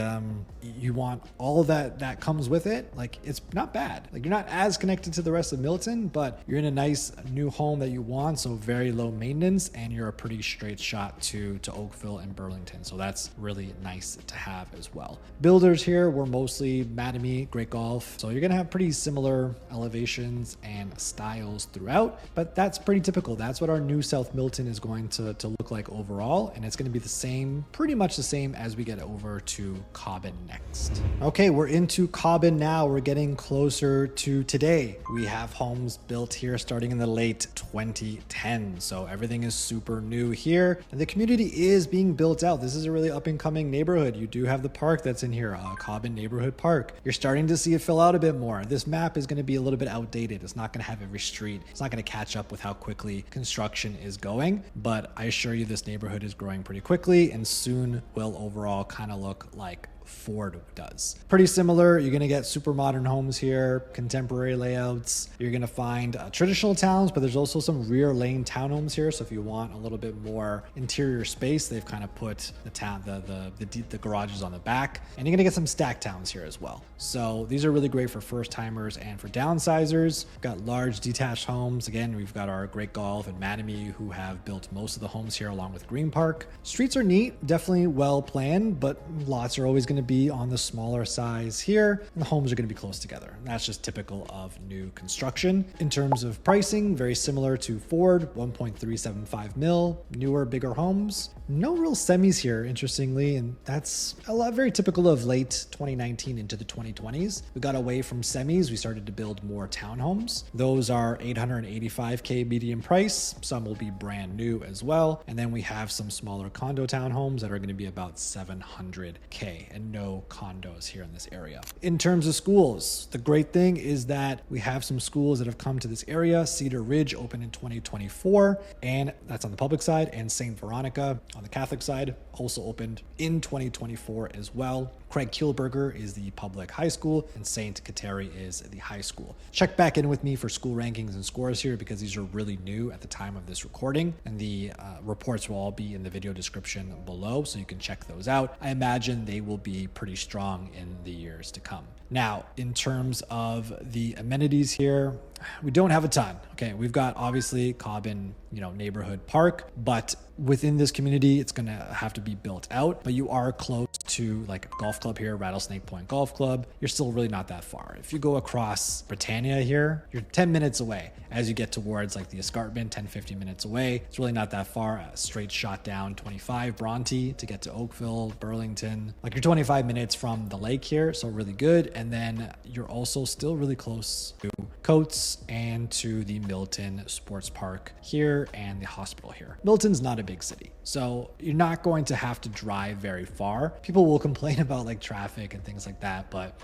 you want all that comes with it, like it's not bad. Like you're not as connected to the rest of Milton, but you're in a nice new home that you want, so very low maintenance, and you're a pretty straight shot to Oakville and Burlington. So that's really nice to have as well. Builders here were mostly Mattamy, Great Gulf. So you're going to have pretty similar elevations and styles throughout, but that's pretty typical. That's what our new South Milton is going to look like overall. And it's going to be the same, pretty much the same as we get over to Cobban next. Okay, we're into Cobban now. We're getting closer to today. We have homes built here starting in the late 2010s. So everything is super new here. And the community is being built out. This is a really up and coming neighborhood. You do have the park that's in here, Cobban Neighborhood Park. You're starting to see it fill out a bit more. This map is going to be a little bit outdated. It's not going to have every street. It's not going to catch up with how quickly construction is going, but I assure you this neighborhood is growing pretty quickly and soon will overall kind of look like Ford does. Pretty similar. You're going to get super modern homes here, contemporary layouts. You're going to find traditional towns, but there's also some rear lane townhomes here. So if you want a little bit more interior space, they've kind of put the garages on the back, and you're going to get some stacked towns here as well. So these are really great for first timers and for downsizers. We've got large detached homes. Again, we've got our Great Gulf and Mattamy who have built most of the homes here along with Green Park. Streets are neat, definitely well planned, but lots are always going to be on the smaller size here, and the homes are going to be close together. That's just typical of new construction. In terms of pricing, very similar to Ford, 1.375 mil, newer, bigger homes. No real semis here, interestingly, and that's very typical of late 2019 into the 2020s. We got away from semis. We started to build more townhomes. Those are $885K median price. Some will be brand new as well. And then we have some smaller condo townhomes that are going to be about $700K, and no condos here in this area. In terms of schools, the great thing is that we have some schools that have come to this area. Cedar Ridge opened in 2024, and that's on the public side, and St. Veronica on the Catholic side also opened in 2024 as well. Craig Kielburger is the public high school, and St. Kateri is the high school. Check back in with me for school rankings and scores here because these are really new at the time of this recording, and the reports will all be in the video description below, so you can check those out. I imagine they will be pretty strong in the years to come. Now, in terms of the amenities here, we don't have a ton. Okay, we've got obviously Cobban, Neighborhood Park, but within this community, it's going to have to be built out, but you are close to like a golf club here, Rattlesnake Point Golf Club. You're still really not that far. If you go across Britannia here, you're 10 minutes away. As you get towards like the Escarpment, 10-15 minutes away. It's really not that far. A straight shot down 25 Bronte to get to Oakville, Burlington. Like you're 25 minutes from the lake here, so really good. And then you're also still really close to Coates and to the Milton Sports Park here and the hospital here. Milton's not a big city, so you're not going to have to drive very far. People will complain about like traffic and things like that, but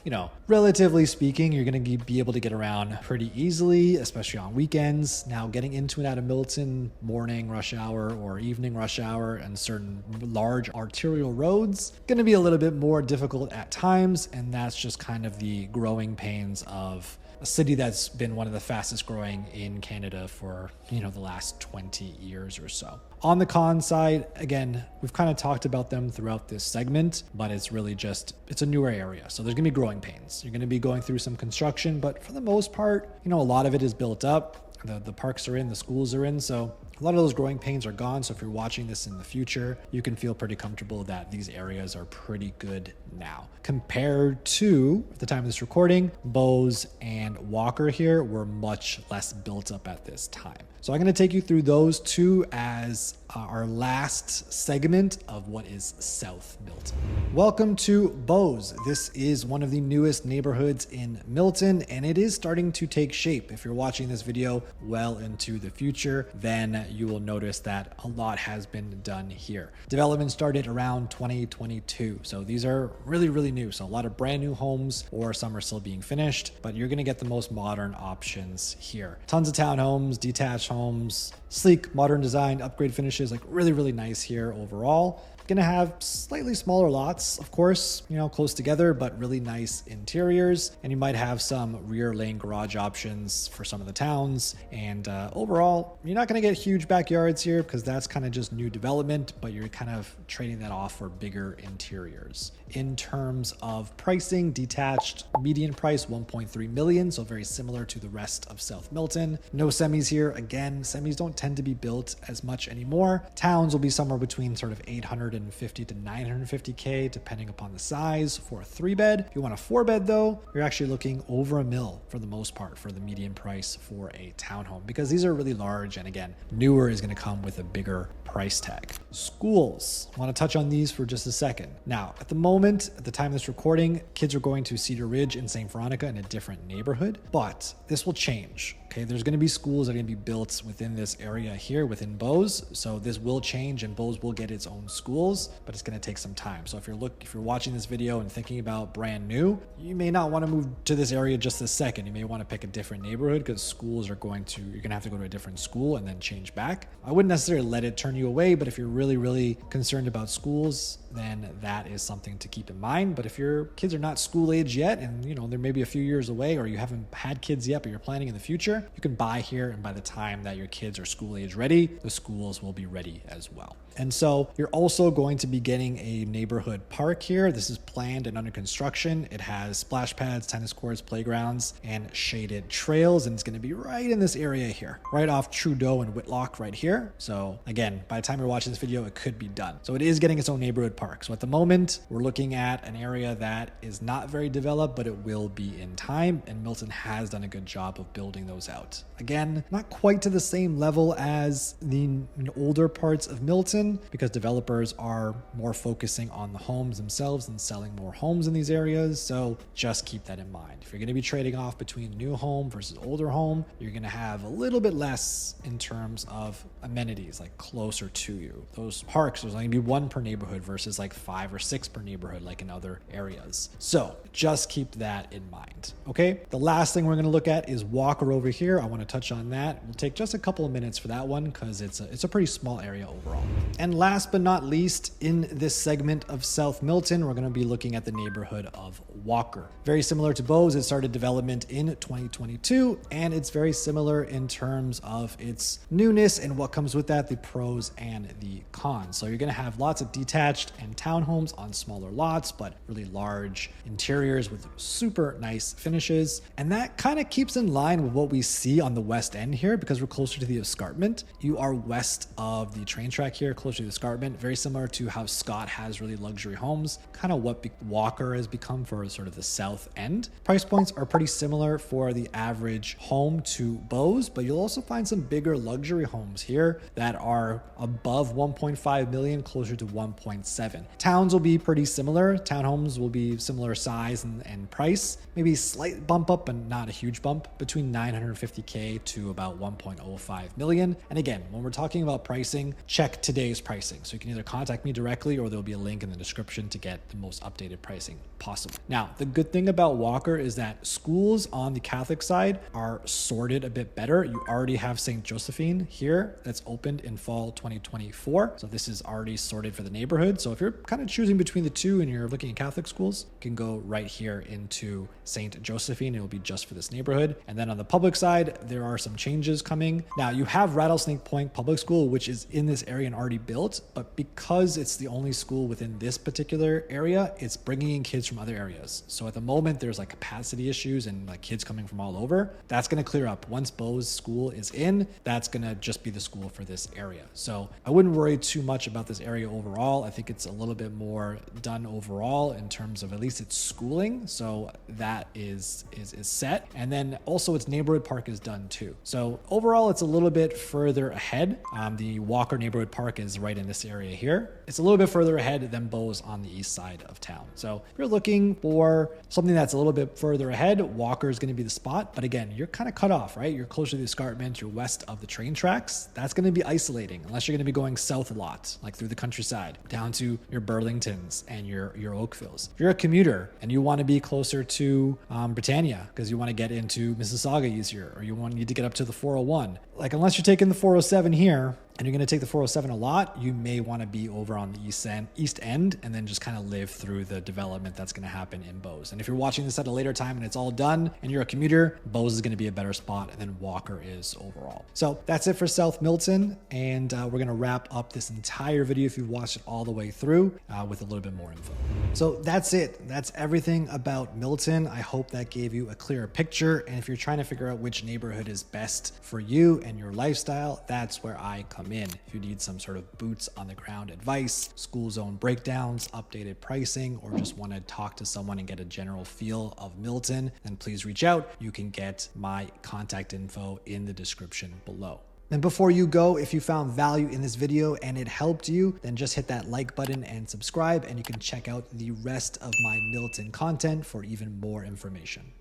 relatively speaking, you're going to be able to get around pretty easily, especially on weekends. Now, getting into and out of Milton, morning rush hour or evening rush hour and certain large arterial roads, going to be a little bit more difficult at times, and that's just kind of the growing pains of a city that's been one of the fastest growing in Canada for, the last 20 years or so. On the con side, again, we've kind of talked about them throughout this segment, but it's really it's a newer area. So there's gonna be growing pains. You're gonna be going through some construction, but for the most part, a lot of it is built up. The parks are in, the schools are in, so A lot of those growing pains are gone. So if you're watching this in the future, you can feel pretty comfortable that these areas are pretty good now. Compared to at the time of this recording, Bowes and Walker here were much less built up at this time. So I'm going to take you through those two as our last segment of what is South Milton. Welcome to Bowes. This is one of the newest neighborhoods in Milton, and it is starting to take shape. If you're watching this video well into the future, then you will notice that a lot has been done here. Development started around 2022. So these are really, really new. So a lot of brand new homes, or some are still being finished, but you're going to get the most modern options here. Tons of townhomes, detached homes, sleek, modern design, upgrade finishes, like really, really nice here overall. Gonna have slightly smaller lots, of course, close together, but really nice interiors. And you might have some rear lane garage options for some of the towns. And overall, you're not gonna get huge backyards here because that's kind of just new development, but you're kind of trading that off for bigger interiors. In terms of pricing, detached median price 1.3 million, so very similar to the rest of South Milton. No semis here. Again, semis don't tend to be built as much anymore. Towns will be somewhere between sort of 850 to 950K, depending upon the size for a 3-bed. If you want a 4-bed though, you're actually looking over $1 million for the most part for the median price for a townhome, because these are really large. And again, newer is going to come with a bigger price tag. Schools, I want to touch on these for just a second. Now, at the moment, at the time of this recording, kids are going to Cedar Ridge in St. Veronica in a different neighborhood, but this will change. Okay, there's going to be schools that are going to be built within this area here within Bowes. So this will change and Bowes will get its own schools, but it's going to take some time. So if you're watching this video and thinking about brand new, you may not want to move to this area just this second. You may want to pick a different neighborhood because schools are you're going to have to go to a different school and then change back. I wouldn't necessarily let it turn you away, but if you're really, really concerned about schools, then that is something to keep in mind. But if your kids are not school age yet, and they're maybe a few years away, or you haven't had kids yet, but you're planning in the future, you can buy here. And by the time that your kids are school age ready, the schools will be ready as well. And so you're also going to be getting a neighborhood park here. This is planned and under construction. It has splash pads, tennis courts, playgrounds, and shaded trails. And it's going to be right in this area here, right off Trudeau and Whitlock right here. So again, by the time you're watching this video, it could be done. So it is getting its own neighborhood park. So at the moment, we're looking at an area that is not very developed, but it will be in time. And Milton has done a good job of building those out. Again, not quite to the same level as the older parts of Milton, because developers are more focusing on the homes themselves and selling more homes in these areas. So just keep that in mind. If you're going to be trading off between new home versus older home, you're going to have a little bit less in terms of amenities like closer to you. Those parks, there's only going to be 1 per neighborhood versus like 5 or 6 per neighborhood like in other areas. So just keep that in mind. Okay, the last thing we're going to look at is Walker over here. I want to touch on that. We'll take just a couple of minutes for that one because it's a pretty small area overall. And last but not least, in this segment of South Milton, we're going to be looking at the neighborhood of Walker. Very similar to Bowes, it started development in 2022, and it's very similar in terms of its newness and what comes with that, the pros and the cons. So you're going to have lots of detached and townhomes on smaller lots, but really large interiors with super nice finishes. And that kind of keeps in line with what we see on the west end here because we're closer to the Escarpment. You are west of the train track here, closer to the Escarpment, very similar to how Scott has really luxury homes, kind of what Walker has become for sort of the south end. Price points are pretty similar for the average home to Bowes, but you'll also find some bigger luxury homes here that are above 1.5 million, closer to 1.7. Towns will be pretty similar. Townhomes will be similar size and price, maybe a slight bump up, but not a huge bump, between 950K to about 1.05 million. And again, when we're talking about pricing, check today's pricing. So you can either contact me directly or there'll be a link in the description to get the most updated pricing possible. Now, the good thing about Walker is that schools on the Catholic side are sorted a bit better. You already have St. Josephine here that's opened in fall 2024. So this is already sorted for the neighborhood. So if you're kind of choosing between the two and you're looking at Catholic schools, you can go right here into St. Josephine. It will be just for this neighborhood. And then on the public side, there are some changes coming. Now you have Rattlesnake Point Public School, which is in this area and already already built, but because it's the only school within this particular area, it's bringing in kids from other areas. So at the moment, there's like capacity issues and like kids coming from all over. That's going to clear up. Once Beau's school is in, that's going to just be the school for this area. So I wouldn't worry too much about this area overall. I think it's a little bit more done overall in terms of at least its schooling. So that is set. And then also its neighborhood park is done too. So overall, it's a little bit further ahead. The Walker neighborhood park is right in this area here. It's a little bit further ahead than Beau's on the east side of town. So if you're looking for something that's a little bit further ahead, Walker is going to be the spot. But again, you're kind of cut off, right? You're closer to the escarpment, you're west of the train tracks. That's going to be isolating unless you're going to be going south a lot, like through the countryside, down to your Burlingtons and your Oakvilles. If you're a commuter and you want to be closer to Britannia because you want to get into Mississauga easier, or you need to get up to the 401, like unless you're taking the 407 here, and you're going to take the 407 a lot, you may want to be over on the east end and then just kind of live through the development that's going to happen in Beau's. And if you're watching this at a later time and it's all done and you're a commuter, Beau's is going to be a better spot, and then Walker is overall. So that's it for South Milton, and we're going to wrap up this entire video, if you've watched it all the way through, with a little bit more info. So that's it. That's everything about Milton. I hope that gave you a clearer picture, and if you're trying to figure out which neighborhood is best for you and your lifestyle, that's where I come in. If you need some sort of boots on the ground advice, school zone breakdowns, updated pricing, or just want to talk to someone and get a general feel of Milton, then please reach out. You can get my contact info in the description below. And before you go, if you found value in this video and it helped you, then just hit that like button and subscribe, and you can check out the rest of my Milton content for even more information.